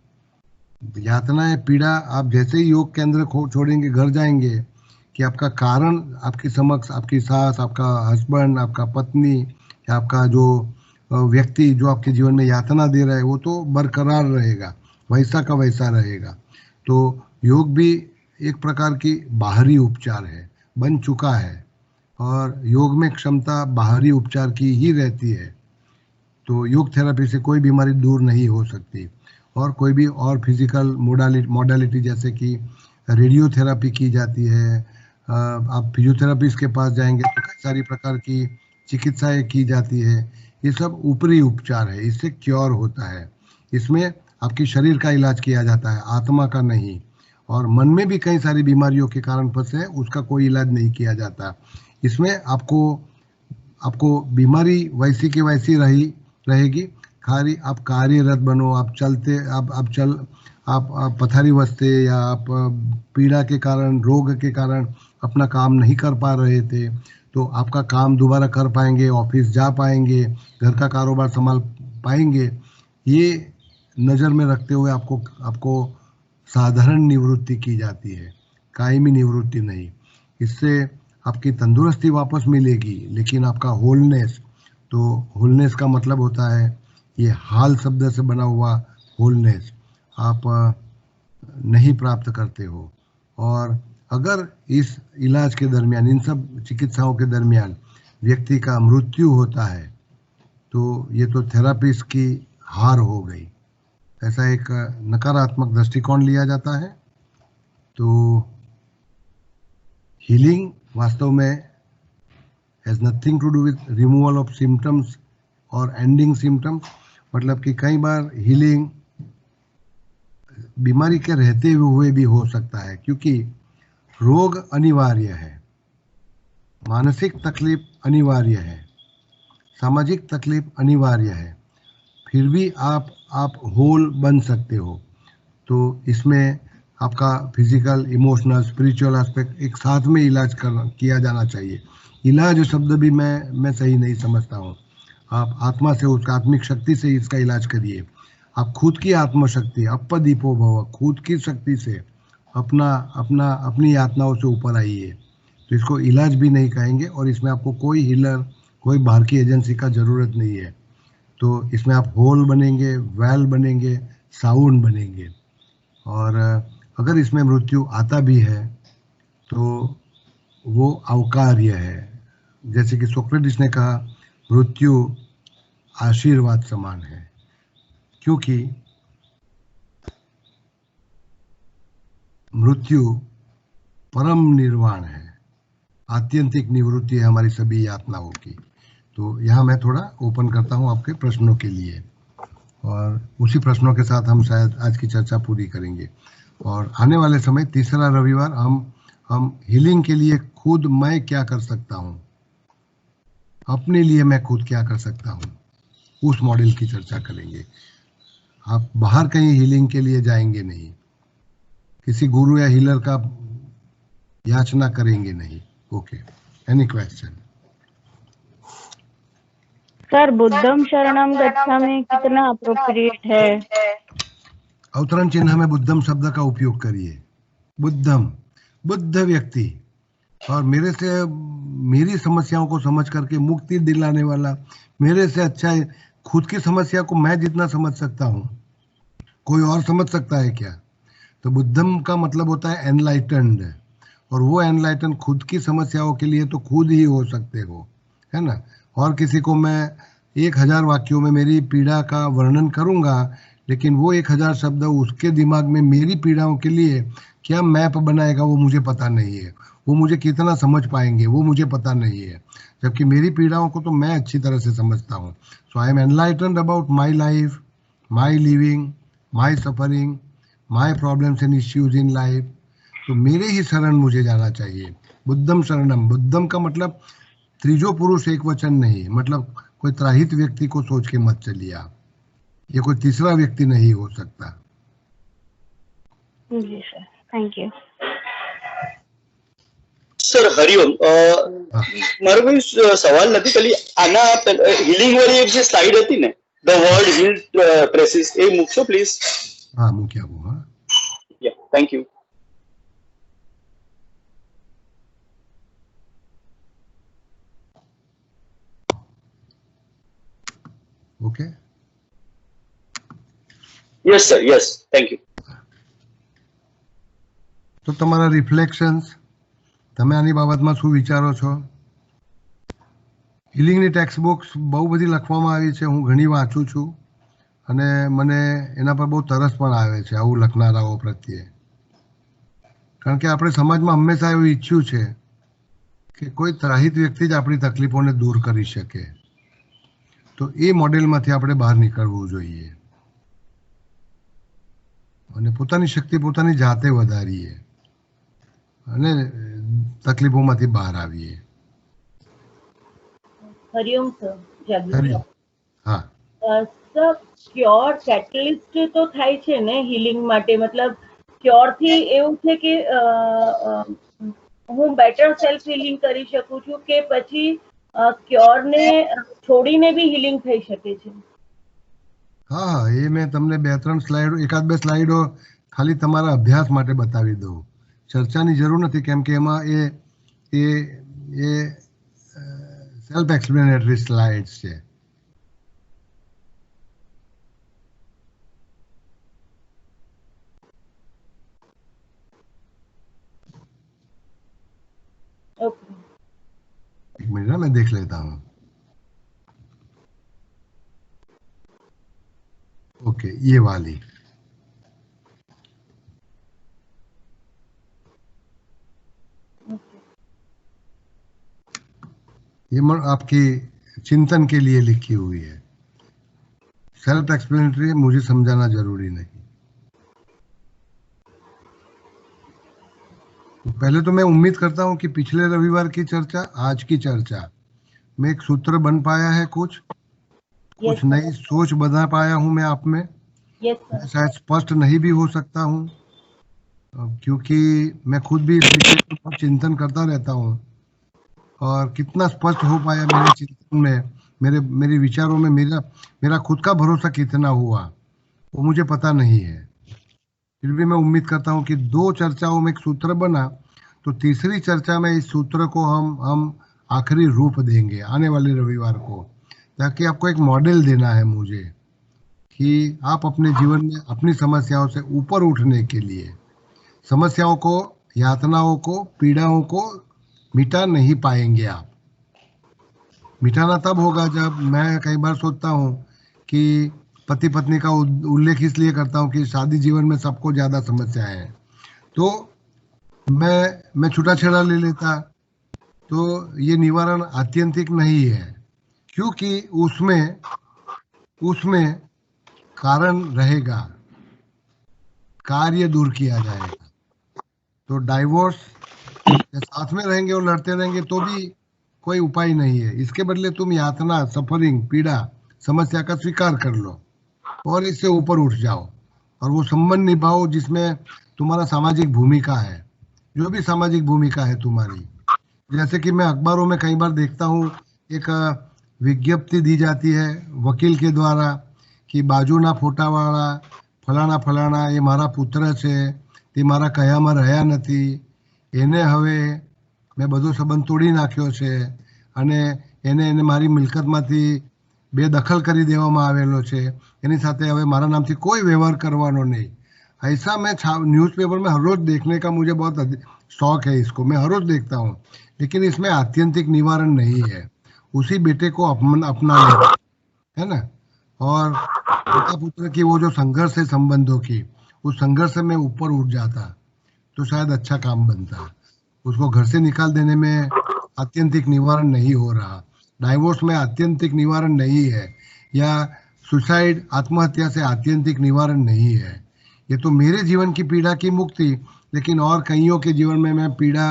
यातना है, पीड़ा, आप जैसे ही योग केंद्र छोड़ेंगे, घर जाएंगे, कि आपका कारण आपकी समक्ष आपकी सास, आपका हस्बैंड, आपका पत्नी, या आपका जो व्यक्ति जो आपके जीवन में यातना दे रहा है वो तो बरकरार रहेगा, वैसा का वैसा रहेगा। तो योग भी एक प्रकार की बाहरी उपचार है, बन चुका है, और योग में क्षमता बाहरी उपचार की ही रहती है। तो योग थेरेपी से कोई बीमारी दूर नहीं हो सकती। और कोई भी और फिजिकल मोडालिटी जैसे कि रेडियोथेरापी की जाती है, आप फिजियोथेरापिस्ट के पास जाएंगे तो कई सारी प्रकार की चिकित्साएं की जाती है। ये सब ऊपरी उपचार है, इससे क्योर होता है। इसमें आपकी शरीर का इलाज किया जाता है, आत्मा का नहीं। और मन में भी कई सारी बीमारियों के कारण फंसे हैं, उसका कोई इलाज नहीं किया जाता। इसमें आपको बीमारी वैसी की वैसी रहेगी, खाली आप कार्यरत बनो, आप चलते, आप पथारीवस्थ थे, या आप पीड़ा के कारण, रोग के कारण अपना काम नहीं कर पा रहे थे, तो आपका काम दोबारा कर पाएंगे, ऑफिस जा पाएंगे, घर का कारोबार संभाल पाएंगे। ये नज़र में रखते हुए आपको साधारण निवृत्ति की जाती है, कायमी निवृत्ति नहीं। इससे आपकी तंदुरुस्ती वापस मिलेगी, लेकिन आपका होलनेस, तो होलनेस का मतलब होता है, ये हाल शब्द से बना हुआ होलनेस आप नहीं प्राप्त करते हो। और अगर इस इलाज के दरमियान, इन सब चिकित्साओं के दरमियान व्यक्ति का मृत्यु होता है, तो ये तो थेरापिस्ट की हार हो गई, ऐसा एक नकारात्मक दृष्टिकोण लिया जाता है। तो हीलिंग वास्तव में has nothing to do with removal of symptoms और एंडिंग सिम्टम्स। मतलब कि कई बार हीलिंग बीमारी के रहते हुए भी हो सकता है, क्योंकि रोग अनिवार्य है, मानसिक तकलीफ अनिवार्य है, सामाजिक तकलीफ अनिवार्य है, फिर भी आप होल बन सकते हो। तो इसमें आपका फिजिकल, इमोशनल, स्पिरिचुअल एस्पेक्ट एक साथ में इलाज किया जाना चाहिए। इलाज शब्द भी मैं सही नहीं समझता हूँ। आप आत्मा से, उसका आत्मिक शक्ति से इसका इलाज करिए। आप खुद की आत्मशक्ति, अपदीपो भव, खुद की शक्ति से अपनी यातनाओं से ऊपर आइए। तो इसको इलाज भी नहीं कहेंगे, और इसमें आपको कोई हीलर, कोई बाहर की एजेंसी का ज़रूरत नहीं है। तो इसमें आप होल बनेंगे, वेल बनेंगे, साउंड बनेंगे। और अगर इसमें मृत्यु आता भी है तो वो अवकार्य है। जैसे कि सोक्रेटिस ने कहा, मृत्यु आशीर्वाद समान है, क्योंकि मृत्यु परम निर्वाण है, आत्यंतिक निवृत्ति है हमारी सभी यातनाओं की। तो यहाँ मैं थोड़ा ओपन करता हूँ आपके प्रश्नों के लिए, और उसी प्रश्नों के साथ हम शायद आज की चर्चा पूरी करेंगे। और आने वाले समय तीसरा रविवार हम हीलिंग के लिए खुद मैं क्या कर सकता हूँ, अपने लिए मैं खुद क्या कर सकता हूँ, उस मॉडल की चर्चा करेंगे। आप बाहर कहीं हीलिंग के लिए जाएंगे नहीं, किसी गुरु या हीलर का याचना करेंगे नहीं। Okay, any question?
सर बुद्धम शरणम गच्छामि कितना अप्रोप्रिएट है?
अवतरण चिन्ह में बुद्धम शब्द का उपयोग करिए। बुद्धम, बुद्ध व्यक्ति, और मेरी समस्याओं को समझ करके मुक्ति दिलाने वाला, मेरे से अच्छा है। खुद की समस्या को मैं जितना समझ सकता हूँ, कोई और समझ सकता है क्या? तो बुद्धम का मतलब होता है एनलाइटन्ड, और वो एनलाइटन खुद की समस्याओं के लिए तो खुद ही हो सकते हो, है ना। और किसी को मैं 1000 वाक्यों में मेरी पीड़ा का वर्णन करूंगा, लेकिन वो 1000 शब्द उसके दिमाग में मेरी पीड़ाओं के लिए क्या मैप बनाएगा वो मुझे पता नहीं है। वो मुझे कितना समझ पाएंगे वो मुझे पता नहीं है, जबकि मेरी पीड़ाओं को तो मैं अच्छी तरह से समझता हूँ। So I am enlightened about my life, my living, my suffering, my problems and issues in life. तो मेरे ही शरण मुझे जाना चाहिए। बुद्धम शरणम, बुद्धम का मतलब त्रिजो पुरुष एक वचन नहीं, मतलब कोई त्राहित व्यक्ति को सोच के मत चलिए आप, ये कोई तीसरा व्यक्ति नहीं हो सकता।
जी sir, thank you
sir Hariom, મારો કોઈ સવાલ નથી, ખાલી આના હીલિંગ વાળી એક જે સ્લાઇડ હતી ને, ધ વર્ડ હીલ પ્રેસિસ, એ મૂકશો પ્લીઝ?
हाँ, મૂક્યા હું। हाँ,
yeah, thank you.
Okay,
yes sir, yes, thank you.
તો તમારા રિફ્લેક્શન્સ, તમે આની બાબતમાં શું વિચારો છો? હિલિંગની ટેક્સ્ટ બુક્સ બહુ બધી લખવામાં આવી છે, હું ઘણી વાંચું છું, અને મને એના પર બહુ તરસ પણ આવે છે આવું લખનારાઓ પ્રત્યે, કારણ કે આપણે સમાજમાં હંમેશા એવું ઈચ્છ્યું છે કે કોઈ ત્રાહિત વ્યક્તિ જ આપણી તકલીફોને દૂર કરી શકે। તો એ મોડેલમાંથી આપણે બહાર નીકળવું જોઈએ અને પોતાની શક્તિ પોતાની જાતે વધારીએ અને તકલીફોમાંથી બહાર આવીએ।
हरिओम सर, जागृति।
હરિઓમ। हाँ,
સર ક્યોર કેટલિસ્ટ તો થાય છે ને હીલિંગ માટે? મતલબ ક્યોર થી એવું છે કે હું બેટર સેલ્ફ હીલિંગ કરી શકું છું, કે પછી ક્યોર ને છોડીને બી હીલિંગ થઈ શકે છે?
હા, એ મેં તમને 2-3 સ્લાઇડો, એકાદ બે સ્લાઇડો ખાલી તમારા અભ્યાસ માટે બતાવી દઉં। ચર્ચાની જરૂર નથી, કેમ કે એમાં એ સેલ્ફ એક્સપ્લેનેટરી સ્લાઇડ્સ છે।
ઓકે,
एक मिनट ना, मैं देख लेता हूँ। ओके, ये वाली, ये आपकी चिंतन के लिए लिखी हुई है। सेल्फ एक्सप्लेनेटरी, मुझे समझाना जरूरी नहीं। तो पहले तो मैं उम्मीद करता हूं कि पिछले रविवार की चर्चा, आज की चर्चा में एक सूत्र बन पाया है, कुछ
Yes,
नई सोच बना पाया हूं मैं आप में।
यस
मैं
सर।
शायद स्पष्ट नहीं भी हो सकता हूं, क्योंकि मैं खुद भी इस विषय पर चिंतन करता रहता हूं, और कितना स्पष्ट हो पाया मेरे चिंतन में, मेरे विचारों में मेरा खुद का भरोसा कितना हुआ वो मुझे पता नहीं है। फिर भी मैं उम्मीद करता हूं कि 2 चर्चाओं में एक सूत्र बना, तो तीसरी चर्चा में इस सूत्र को हम आखिरी रूप देंगे आने वाले रविवार को, ताकि आपको एक मॉडल देना है मुझे कि आप अपने जीवन में अपनी समस्याओं से ऊपर उठने के लिए, समस्याओं को, यातनाओं को, पीड़ाओं को मिटा नहीं पाएंगे आप। मिटाना तब होगा जब, मैं कई बार सोचता हूँ कि पति पत्नी का उल्लेख इसलिए करता हूँ कि शादी जीवन में सबको ज्यादा समस्याएं हैं, तो मैं छूटा छेड़ा ले लेता तो ये निवारण आत्यंतिक नहीं है, क्योंकि उसमें कारण रहेगा, कार्य दूर किया जाएगा। तो डाइवोर्स के साथ में रहेंगे और लड़ते रहेंगे तो भी कोई उपाय नहीं है। इसके बदले तुम यातना, सफरिंग, पीड़ा, समस्या का स्वीकार कर लो और इससे ऊपर उठ जाओ और वो संबंध निभाओ जिसमें तुम्हारा सामाजिक भूमिका है, जो भी सामाजिक भूमिका है तुम्हारी। जैसे कि मैं अखबारों में कई बार देखता हूँ, एक विज्ञप्ति दी जाती है वकील के द्वारा कि बाजूना फोटावाળા ફલાણા ફલાણા એ મારા પુત્ર છે, તે મારા કયામાં રહ્યા નથી, એને હવે મેં બધો સંબંધ તોડી નાખ્યો છે અને એને મારી મિલકતમાંથી બેદખલ કરી દેવામાં આવેલો છે, એની સાથે હવે મારા નામથી કોઈ વ્યવહાર કરવાનો નહીં। ऐसा मैं न्यूज़पेपर में हर रोज देखने का मुझे बहुत शौक है, इसको मैं हर रोज देखता हूँ, लेकिन इसमें आत्यंतिक निवारण नहीं है। उसी बेटे को अपना लेना है ना, और पिता पुत्र की वो जो संघर्ष है संबंधों की, उस संघर्ष में ऊपर उठ जाता तो शायद अच्छा काम बनता। उसको घर से निकाल देने में आत्यंतिक निवारण नहीं हो रहा, डाइवोर्स में आत्यंतिक निवारण नहीं है, या सुसाइड, आत्महत्या से आत्यंतिक निवारण नहीं है। ये तो मेरे जीवन की पीड़ा की मुक्ति, लेकिन और कईयों के जीवन में मैं पीड़ा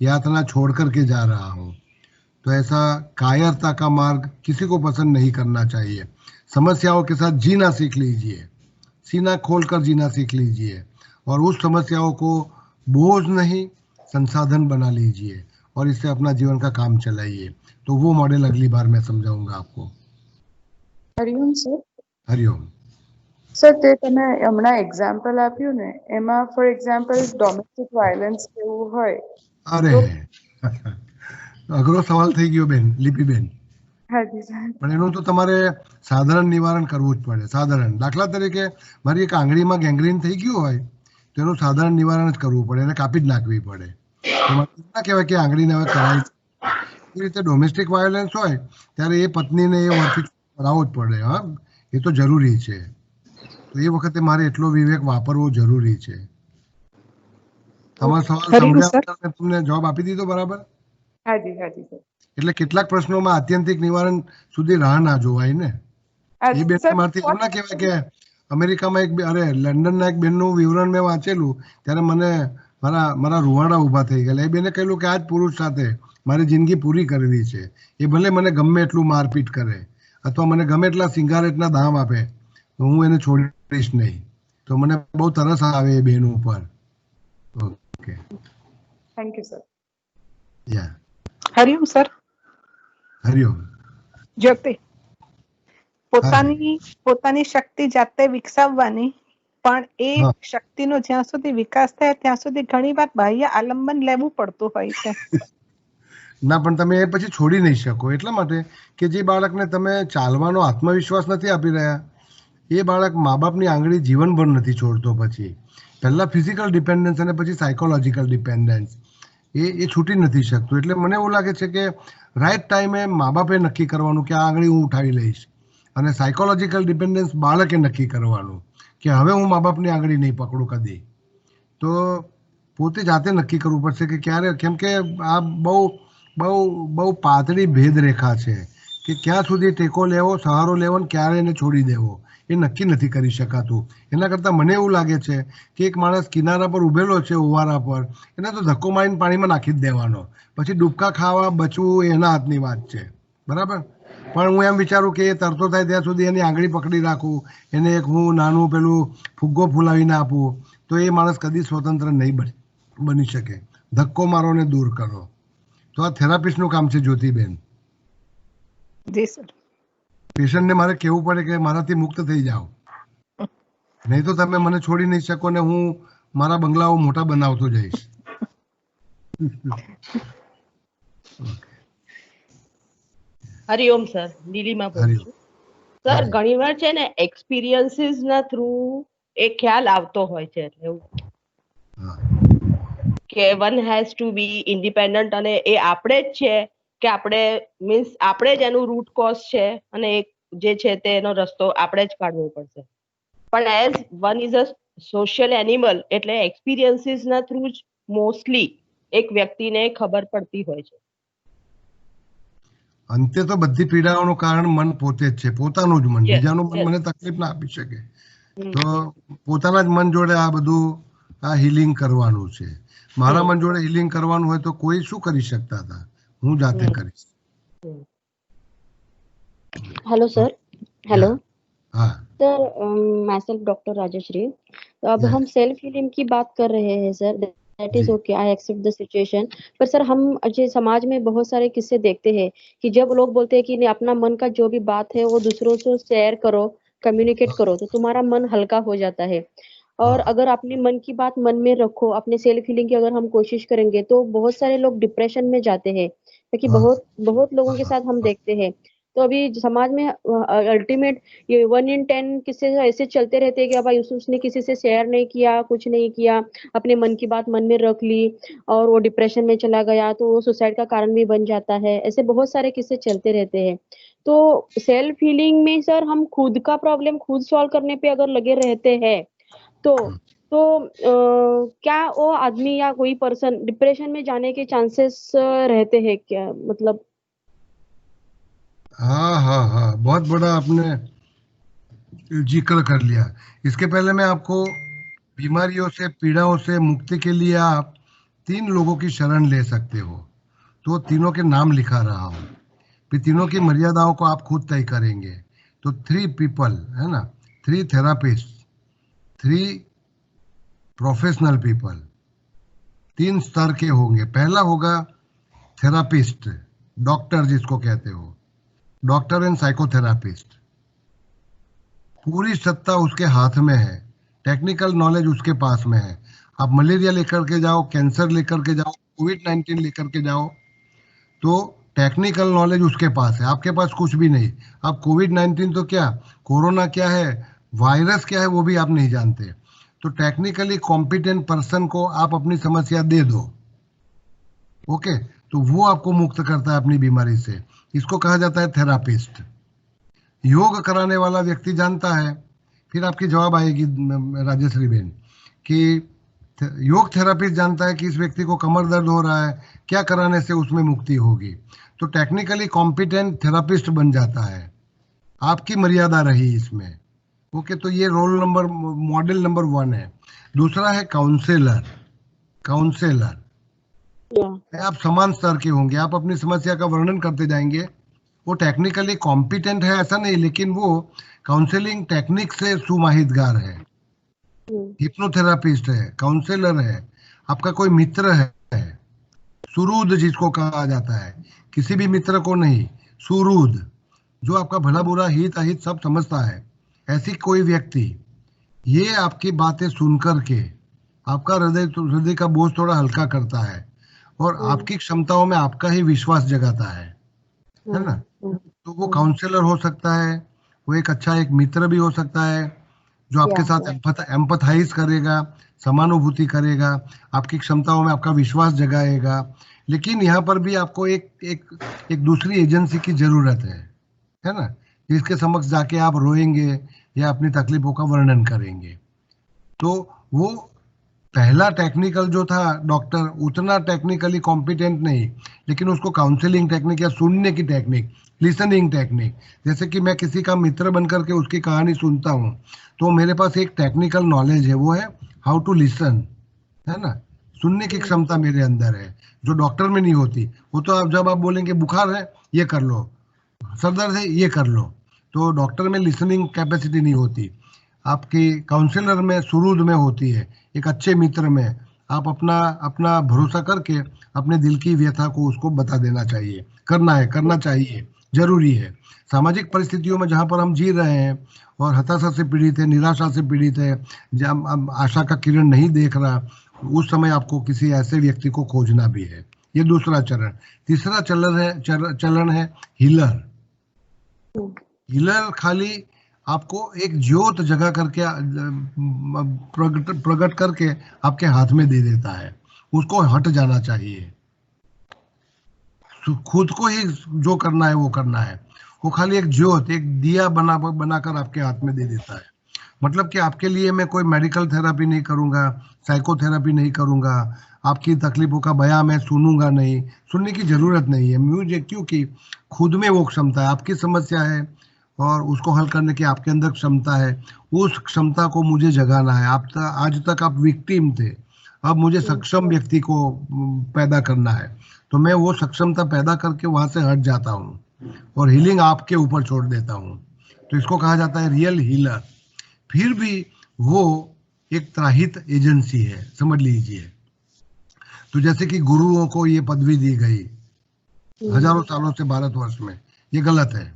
यातना छोड़ करके जा रहा हूँ। तो ऐसा कायरता का मार्ग किसी को पसंद नहीं करना चाहिए। समस्याओं के साथ जीना सीख लीजिए, सीना खोलकर जीना सीख लीजिए और उस समस्याओं को बोझ नहीं संसाधन बना लीजिए और इससे अपना जीवन का काम चलाइए। तो वो मॉडल अगली बार मैं समझाऊंगा आपको।
હરિઓમ સર।
हरिओम
સર, તે તમે હમણાં એક્ઝામ્પલ આપ્યું ને, એમાં ફોર એક્ઝામ્પલ ડોમેસ્ટિક વાયલન્સ જેવું હોય
अरे અઘરો સવાલ થઈ ગયો બેન, લિપિબેન।
હાજી સર।
પણ એનું તો તમારે સાધારણ નિવારણ કરવું જ પડે। સાધારણ, દાખલા તરીકે મારી એક આંગળીમાં ગેંગ્રીન થઈ ગયું હોય તો એનું સાધારણ નિવારણ જ કરવું પડે, એને કાપી જ નાખવી પડે। ના કહેવાય કે આંગળીને હવે કરાય। એ રીતે ડોમેસ્ટિક વાયોલન્સ હોય ત્યારે એ પત્નીને એ વર્તી કરાવવો જ પડે। હા, એ તો જરૂરી છે। તો એ વખતે મારે એટલો વિવેક વાપરવો જરૂરી છે। તમારો સવાલ સમજ્યા, તમને જવાબ આપી દીધો બરાબર?
હાજી હાજી સર।
એટલે કેટલાક પ્રશ્નોમાં આત્યંતિક નિવારણ સુધી રાહ ના જોવાય ને। એ બેન મારથી એમ ના કહેવાય કે અમેરિકામાં એક, અરે લંડનના એક બેનનું વિવરણ મેં વાંચેલું ત્યારે મને મારા રૂવાડા ઊભા થઈ ગયેલા। એ બેને કહેલું કે આ જ પુરુષ સાથે મારી જિંદગી પૂરી કરવી છે, એ ભલે મને ગમે એટલું મારપીટ કરે અથવા મને ગમે એટલા સિંગારેટના દામ આપે, હું એને છોડીશ નહીં। તો મને બહુ તરસ આવે એ બેન ઉપર। Okay,
thank you sir.
Yeah,
Hariom sir.
Hariom.
Jyoti, પોતાની શક્તિ જાતે વિકસાવવાની, પણ એ શક્તિનો જ્યાં સુધી વિકાસ થાય ત્યાં સુધી ઘણીવાર બાહ્ય આલંબન લેવું પડતું હોય છે।
ના, પણ તમે એ પછી છોડી નહીં શકો, એટલા માટે કે જે બાળકને તમે ચાલવાનો આત્મવિશ્વાસ નથી આપી રહ્યા, એ બાળક મા બાપની આંગળી જીવનભર નથી છોડતો। પછી પહેલા ફિઝિકલ ડિપેન્ડન્સ અને પછી સાયકોલોજીકલ ડિપેન્ડન્સ એ છૂટી નથી શકતું। એટલે મને એવું લાગે છે કે રાઈટ ટાઈમે મા બાપે નક્કી કરવાનું કે આ આંગળી હું ઉઠાવી લઈશ, અને સાયકોલોજીકલ ડિપેન્ડન્સ બાળકે નક્કી કરવાનું કે હવે હું મા બાપની આંગળી નહીં પકડું કદી। તો પોતે જાતે નક્કી કરવું પડશે કે ક્યારે, કેમ કે આ બહુ બહુ બહુ પાતળી ભેદરેખા છે કે ક્યાં સુધી ટેકો લેવો, સહારો લેવો ને ક્યારે એને છોડી દેવો, એ નક્કી નથી કરી શકાતું। એના કરતાં મને એવું લાગે છે કે એક માણસ કિનારા પર ઊભેલો છે, ઓવારા પર, એને તો ધક્કો મારીને પાણીમાં નાખી જ દેવાનો, પછી ડૂબકા ખાવા બચવું એ એના હાથની વાત છે, બરાબર? પણ હું એમ વિચારું કે એ તરતો થાય ત્યાં સુધી એની આંગળી પકડી રાખું, એને એક હું નાનું પેલું ફુગ્ગો ફૂલાવીને આપું, તો એ માણસ કદી સ્વતંત્ર નહીં બની શકે। ધક્કો મારો ને દૂર કરો। તો આ થેરાપિસ્ટનું કામ છે જ્યોતિબેન।
જી સર।
પેશન્ટને મારે કહેવું પડે કે મારાથી મુક્ત થઈ જાઓ, નહીં તો તમે મને છોડી નહીં શકો ને હું મારા બંગલાઓ મોટા બનાવતો જઈશ।
હરિઓમ સર, નીલિમા બોલું છું સર। ઘણીવાર છે ને એક્સપિરિયન્સીસ ના થ્રુ એ ખ્યાલ આવતો હોય છે, એટલે એવું કે one has to be independent, અને એ આપણે જ છે કે આપણે મીન્સ આપણે જ એનું રૂટ કોઝ છે અને જે છે તેનો રસ્તો આપણે જ કાઢવો પડશે। પણ as one is a social animal, એટલે એક્સપિરિયન્સીસ ના થ્રુ જ મોસ્ટલી એક વ્યક્તિને ખબર પડતી હોય છે।
અંતે તો બધી પીડાઓનું કારણ મન પોતે જ છે, પોતાનું જ મન.
Yes,
બીજાનું મન
yes.
મને તકલીફ ના આપી શકે. તો પોતાના જ મન જોડે આ બધું આ હિલિંગ કરવાનું છે. મારા મન જોડે હિલિંગ કરવાનું હોય તો કોઈ શું કરી શકતા હતા, હું જાતે કરીશ.
Hello sir. हेलो
हाँ
sir, myself doctor Rajshree. तो अब
Yes.
हम सेल्फ हीलिंग की बात कर रहे हैं सर. दैट इज
जी।
Okay, I accept the situation. पर सर हम जो समाज में बहुत सारे किस्से देखते हैं कि जब लोग बोलते हैं कि नहीं, अपना मन का जो भी बात है वो दूसरों से शेयर करो, कम्युनिकेट करो, तो तुम्हारा मन हल्का हो जाता है. और
हाँ
अगर अपने मन की बात मन में रखो, अपने सेल्फ हीलिंग की अगर हम कोशिश करेंगे तो बहुत सारे लोग डिप्रेशन में जाते हैं, क्योंकि
हाँ
बहुत बहुत लोगों के साथ हम देखते हैं. तो अभी समाज में अल्टीमेट ये 1 in 10 किस्से ऐसे चलते रहते हैं कि भाई उसने किसी से शेयर नहीं किया, कुछ नहीं किया, अपने मन की बात मन में रख ली और वो डिप्रेशन में चला गया, तो वो सुसाइड का कारण भी बन जाता है. ऐसे बहुत सारे किस्से चलते रहते हैं. तो सेल्फ हीलिंग में सर हम खुद का प्रॉब्लम खुद सॉल्व करने पे अगर लगे रहते हैं तो क्या वो आदमी या कोई पर्सन डिप्रेशन में जाने के चांसेस रहते हैं क्या, मतलब?
हाँ हाँ हाँ, बहुत बड़ा आपने जिक्र कर लिया. इसके पहले मैं आपको बीमारियों से, पीड़ाओं से मुक्ति के लिए आप 3 लोगों की शरण ले सकते हो. तो तीनों के नाम लिखा रहा हूँ, फिर तीनों की मर्यादाओं को आप खुद तय करेंगे. तो 3 पीपल है ना, 3 थेरापिस्ट, 3 प्रोफेशनल पीपल, 3 स्तर के होंगे. पहला होगा थेरापिस्ट, डॉक्टर जिसको कहते हो, डॉक्टर एंड साइकोथेरापिस्ट. पूरी सत्ता उसके हाथ में है, टेक्निकल नॉलेज उसके पास में है. आप मलेरिया लेकर के जाओ, कैंसर लेकर के जाओ, कोविड-19 लेकर के जाओ, तो टेक्निकल नॉलेज उसके पास है, आपके पास कुछ भी नहीं. आप कोविड-19 तो क्या, कोरोना क्या है, वायरस क्या है, वो भी आप नहीं जानते. तो टेक्निकली कॉम्पिटेंट पर्सन को आप अपनी समस्या दे दो, ओके, तो वो आपको मुक्त करता है अपनी बीमारी से. इसको कहा जाता है थेरापिस्ट. योग कराने वाला व्यक्ति जानता है, फिर आपकी जवाब आएगी राजेश्री बेन, कि योग थेरापिस्ट जानता है कि इस व्यक्ति को कमर दर्द हो रहा है, क्या कराने से उसमें मुक्ति होगी. तो टेक्निकली कॉम्पिटेंट थेरापिस्ट बन जाता है. आपकी मर्यादा रही इसमें, ओके. तो ये मॉडल नंबर 1 है. दूसरा है काउंसलर. काउंसलर आप समान स्तर के होंगे, आप अपनी समस्या का वर्णन करते जाएंगे. वो टेक्निकली कॉम्पिटेंट है ऐसा नहीं, लेकिन वो काउंसलिंग टेक्निक से सुमाहितगार है. हिप्नोथेरापिस्ट है, काउंसलर है, आपका कोई मित्र है, सुरूद जिसको कहा जाता है, किसी भी मित्र को नहीं, सुरूद, जो आपका भला बुरा हित अहित सब समझता है. ऐसी कोई व्यक्ति ये आपकी बातें सुनकर के आपका हृदय का बोझ थोड़ा हल्का करता है और आपकी क्षमताओं में आपका ही विश्वास जगाता है ना. तो वो काउंसलर हो सकता है, वो एक अच्छा एक मित्र भी हो सकता है, जो आपके साथ एम्पथाइज करेगा, समानुभूति करेगा, आपकी क्षमताओं में आपका विश्वास जगाएगा. लेकिन यहाँ पर भी आपको एक दूसरी एजेंसी की जरूरत है ना, जिसके समक्ष जाके आप रोएंगे या अपनी तकलीफों का वर्णन करेंगे. तो वो पहला टेक्निकल जो था डॉक्टर, उतना टेक्निकली कॉम्पिटेंट नहीं, लेकिन उसको काउंसलिंग टेक्निक या सुनने की टेक्निक, लिसनिंग टेक्निक, जैसे कि मैं किसी का मित्र बनकर के उसकी कहानी सुनता हूँ, तो मेरे पास एक टेक्निकल नॉलेज है, वो है हाउ टू लिसन, है ना. सुनने की क्षमता मेरे अंदर है, जो डॉक्टर में नहीं होती. वो तो जब आप बोलेंगे बुखार है ये कर लो, सर दर्द है ये कर लो, तो डॉक्टर में लिसनिंग कैपेसिटी नहीं होती. आपकी काउंसलर में, सुरूद में होती है. एक अच्छे मित्र में आप अपना भरोसा करके अपने दिल की व्यथा को उसको बता देना चाहिए. करना चाहिए, जरूरी है. सामाजिक परिस्थितियों में जहाँ पर हम जी रहे हैं और हताशा से पीड़ित है, निराशा से पीड़ित है, जब आशा का किरण नहीं देख रहा, उस समय आपको किसी ऐसे व्यक्ति को खोजना भी है. ये दूसरा चरण. तीसरा चलन है हीलर. हीलर खाली आपको एक ज्योत जगा करके प्रकट करके आपके हाथ में दे देता है, उसको हट जाना चाहिए. खुद को ही जो करना है वो करना है. वो खाली एक ज्योत, एक दिया बनाकर आपके हाथ में दे देता है. मतलब कि आपके लिए मैं कोई मेडिकल थेरेपी नहीं करूंगा, साइकोथेरेपी नहीं करूंगा, आपकी तकलीफों का बयां मैं सुनूंगा नहीं, सुनने की जरूरत नहीं है मुझे, क्योंकि खुद में वो क्षमता है, आपकी समस्या है और उसको हल करने की आपके अंदर क्षमता है, उस क्षमता को मुझे जगाना है। आज तक आप विक्टिम थे, अब मुझे सक्षम व्यक्ति को पैदा करना है, तो मैं वो सक्षमता पैदा करके वहां से हट जाता हूँ और हीलिंग आपके ऊपर छोड़ देता हूँ। तो इसको कहा जाता है रियल हीलर। फिर भी वो एक त्राहित एजेंसी है, समझ लीजिए। तो जैसे कि गुरुओं को ये पदवी दी गई हजारों सालों से भारतवर्ष में, ये गलत है।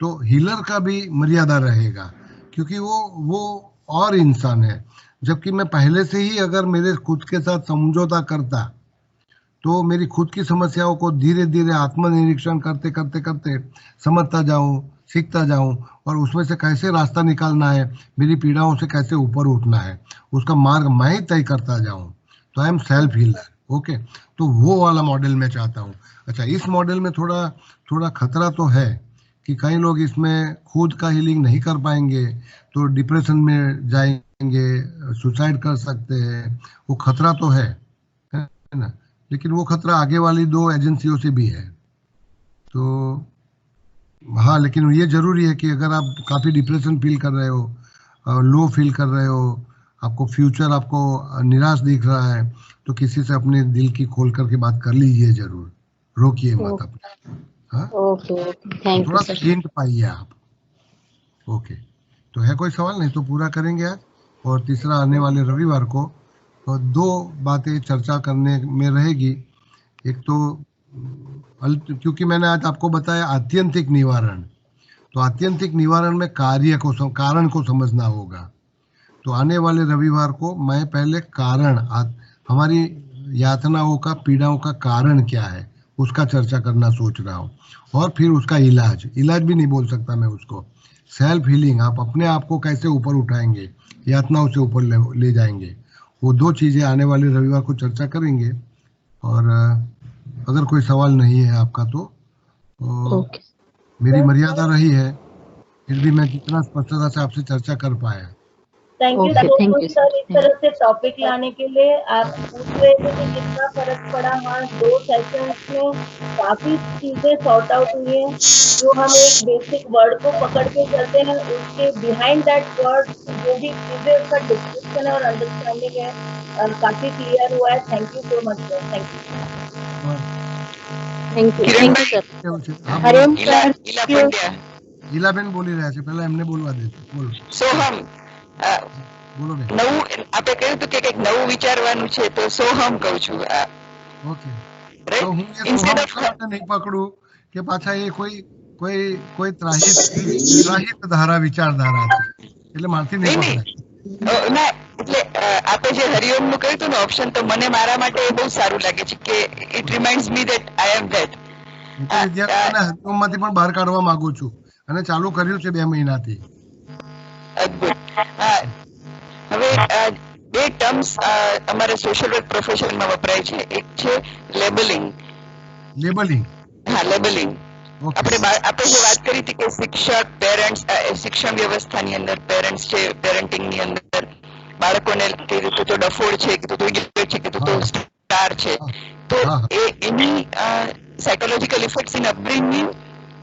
तो हीलर का भी मर्यादा रहेगा, क्योंकि वो और इंसान है। जबकि मैं पहले से ही अगर मेरे खुद के साथ समझौता करता तो मेरी खुद की समस्याओं को धीरे धीरे आत्मनिरीक्षण करते करते करते समझता जाऊं, सीखता जाऊं और उसमें से कैसे रास्ता निकालना है, मेरी पीड़ाओं से कैसे ऊपर उठना है, उसका मार्ग मैं ही तय करता जाऊं। तो I am self healer. Okay, तो वो वाला मॉडल मैं चाहता हूँ। अच्छा, इस मॉडल में थोड़ा खतरा तो है कि कई लोग इसमें खुद का हीलिंग नहीं कर पाएंगे तो डिप्रेशन में जाएंगे, सुसाइड कर सकते हैं, वो खतरा तो है ना। लेकिन वो खतरा आगे वाली 2 एजेंसियों से भी है। तो हाँ, लेकिन ये जरूरी है कि अगर आप काफी डिप्रेशन फील कर रहे हो, लो फील कर रहे हो, आपको फ्यूचर आपको निराश दिख रहा है, तो किसी से अपने दिल की खोल करके बात कर लीजिए जरूर, रोकिए मत अपने। हाँ,
ओके, थैंक यू
थोड़ा
सर।
हिंट पाइए आप। ओके, तो है कोई सवाल? नहीं तो पूरा करेंगे आज। और तीसरा आने वाले रविवार को 2 बातें चर्चा करने में रहेगी। एक तो क्योंकि मैंने आज आपको बताया आत्यंतिक निवारण, तो आत्यंतिक निवारण में कारण को समझना होगा। तो आने वाले रविवार को मैं पहले हमारी यातनाओं का, पीड़ाओं का कारण क्या है, उसका चर्चा करना सोच रहा हूँ। और फिर उसका इलाज भी नहीं बोल सकता मैं उसको, सेल्फ हीलिंग, आप अपने आप को कैसे ऊपर उठाएंगे, यातनाओं से ऊपर ले जाएंगे, वो 2 चीजें आने वाले रविवार को चर्चा करेंगे। और अगर कोई सवाल नहीं है आपका तो मेरी मर्यादा रही है, फिर भी मैं जितना स्पष्टता से आपसे चर्चा कर पाया।
Thank you so much sir, इस तरह से टॉपिक लाने के लिए। आप पूछ रहे थे कि कितना फर्क पड़ा। हाँ, 2 सेशंस में काफी चीजें सॉर्ट आउट हुई है। जो हम एक बेसिक वर्ड को पकड़ के चलते हैं, उसके बिहाइंड दैट वर्ड जो भी चीजें, उसका डिस्क्रिप्शन और अंडरस्टैंडिंग है, काफी क्लियर हुआ है। Thank you so much sir, thank you
sir. Hariom sir.
Ilaben બોલી રહ્યા છે, પહેલા એમને બોલવા દેજો. બોલો.
સોહમ,
બોલો બેન.
નવું આપણે કહ્યું હતું કે કંઈક નવું વિચારવાનું છે, તો સોહમ કહું છું.
ઓકે, તો હું એ સોહમ નહીં પકડું કે પાછા એ કોઈ ત્રાહિત વિચારધારા છે, એટલે મારથી નહીં પકડાય.
ના, એટલે આપણે જે હરિઓમ નું કહ્યું હતું ને ઓપ્શન, તો મને મારા માટે બહુ સારું લાગે છે કે it reminds me that I am that.
વિદ્યાર્થીઓને હરિઓમ માંથી પણ બહાર કાઢવા માંગુ છું અને ચાલુ કર્યું છે 2 મહિનાથી.
અદ્ભુત. હવે 2 ટર્મ્સ અમારે સોશિયલ વર્ક પ્રોફેશનમાં વપરાય છે. એક છે લેબલિંગ. હા, લેબલિંગ. આપણે જે વાત કરી હતી કે શિક્ષક, પેરેન્ટ્સ, શિક્ષણ વ્યવસ્થાની અંદર પેરેન્ટ્સ છે, પેરેન્ટિંગની અંદર બાળકોને કીધું તો ડફોડ છે, કીધું તો ઇડિયટ છે, કીધું તો સ્ટાર છે. તો એની psychological effects in upbringing,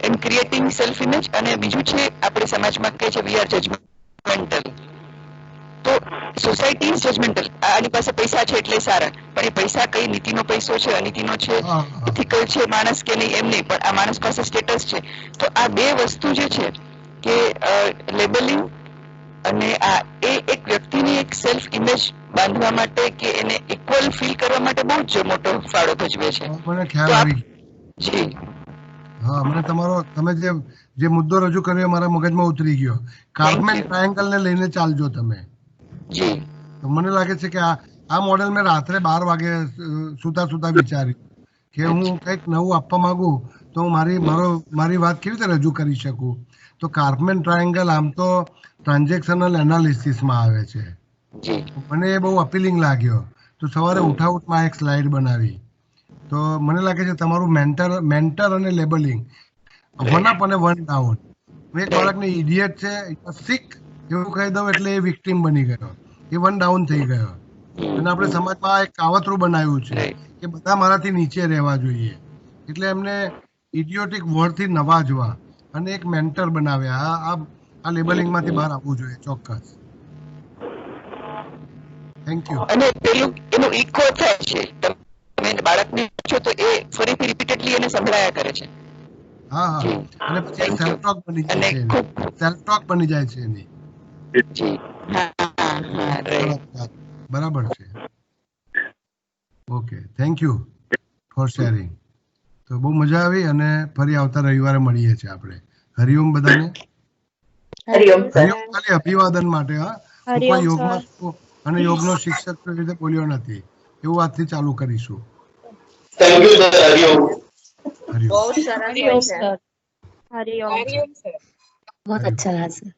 in creating self image, અને બીજું છે આપણે સમાજમાં કહે છે વી આર જજમેન્ટલ. તો સોસાયટી ઇઝ જજમેન્ટલ. આની પાસે પૈસા છે એટલે સારા, પણ એ પૈસા કઈ નીતિનો પૈસો છે, અનીતિનો છે, ઇથિકલ છે માણસ કે નહીં, એમ નહીં, પણ આ માણસ પાસે સ્ટેટસ છે. તો આ 2 વસ્તુ જે છે કે લેબલિંગ અને આ એ એક વ્યક્તિની એક સેલ્ફ ઇમેજ બાંધવા માટે કે એને ઇક્વલ ફીલ કરવા માટે બહુ જ મોટો ફાળો ભજવે છે.
મને ખ્યાલ આવી.
જી
હા, મને તમે જે મુદ્દો રજૂ કર્યો મારા મગજમાં ઉતરી ગયો. કાર્પમેન ટ્રાયેંગલ ને લઈને ચાલજો તમે.
જી.
તો મને લાગે છે કે આ મોડેલ મેં રાત્રે 12 વાગે સુતા વિચાર્યું કે હું કંઈક નવું આપવા માંગુ તો હું મારી વાત કેવી રીતે રજૂ કરી શકું. તો કાર્પમેન ટ્રાયેંગલ આમ તો ટ્રાન્ઝેક્શનલ એનાલિસિસમાં આવે છે, મને એ બહુ અપીલિંગ લાગ્યો. તો સવારે ઉઠાઉઠમાં એક સ્લાઇડ બનાવી. તો મને લાગે છે તમારું મેન્ટર અને લેબલિંગ 1 અપ અને 1 ડાઉન. એક બાળકને ઇડિયટ છે, સિક એવું કહી દઉં એટલે એ વિક્ટીમ બની ગયો, એ વન ડાઉન થઈ ગયો. અને આપણે સમાજમાં એક કાવતરું બનાવ્યું છે કે બધા મારાથી નીચે રહેવા જોઈએ, એટલે એમને ઇડિયોટિક વર્ડથી નવાજવા અને એક મેન્ટર બનાવ્યા. આ લેબલિંગમાંથી બહાર આવવું જોઈએ ચોક્કસ. Thank you.
અને પેલું એનું ઇકો થાય છે, તમે બાળકને પૂછો તો એ ફરીથી રિપીટેડલી એને સંભળાયા કરે છે.
હા હા, અને પછી સેલ્ફ ટોક બની જાય છે, સેલ્ફ ટોક બની જાય છે એની.
જી હા હા રાઈટ,
બરાબર છે. Okay, thank you for sharing. તો બહુ મજા આવી અને ફરી આવતા રવિવારે મળીએ છીએ આપણે. હરિઓમ બધાને.
હરિઓમ સર.
હરિઓમ ખાલી અભિવાદન માટે. હા, હું કોઈ યોગમાં છું અને યોગનો શિક્ષક રીતે બોલ્યો નથી, એવું આજથી ચાલુ કરીશું.
Thank you sir. Hariom.
Hariom.
बहुत सरस है सर. हरिओम.
हरिओम सर.
बहुत अच्छा रहा सर.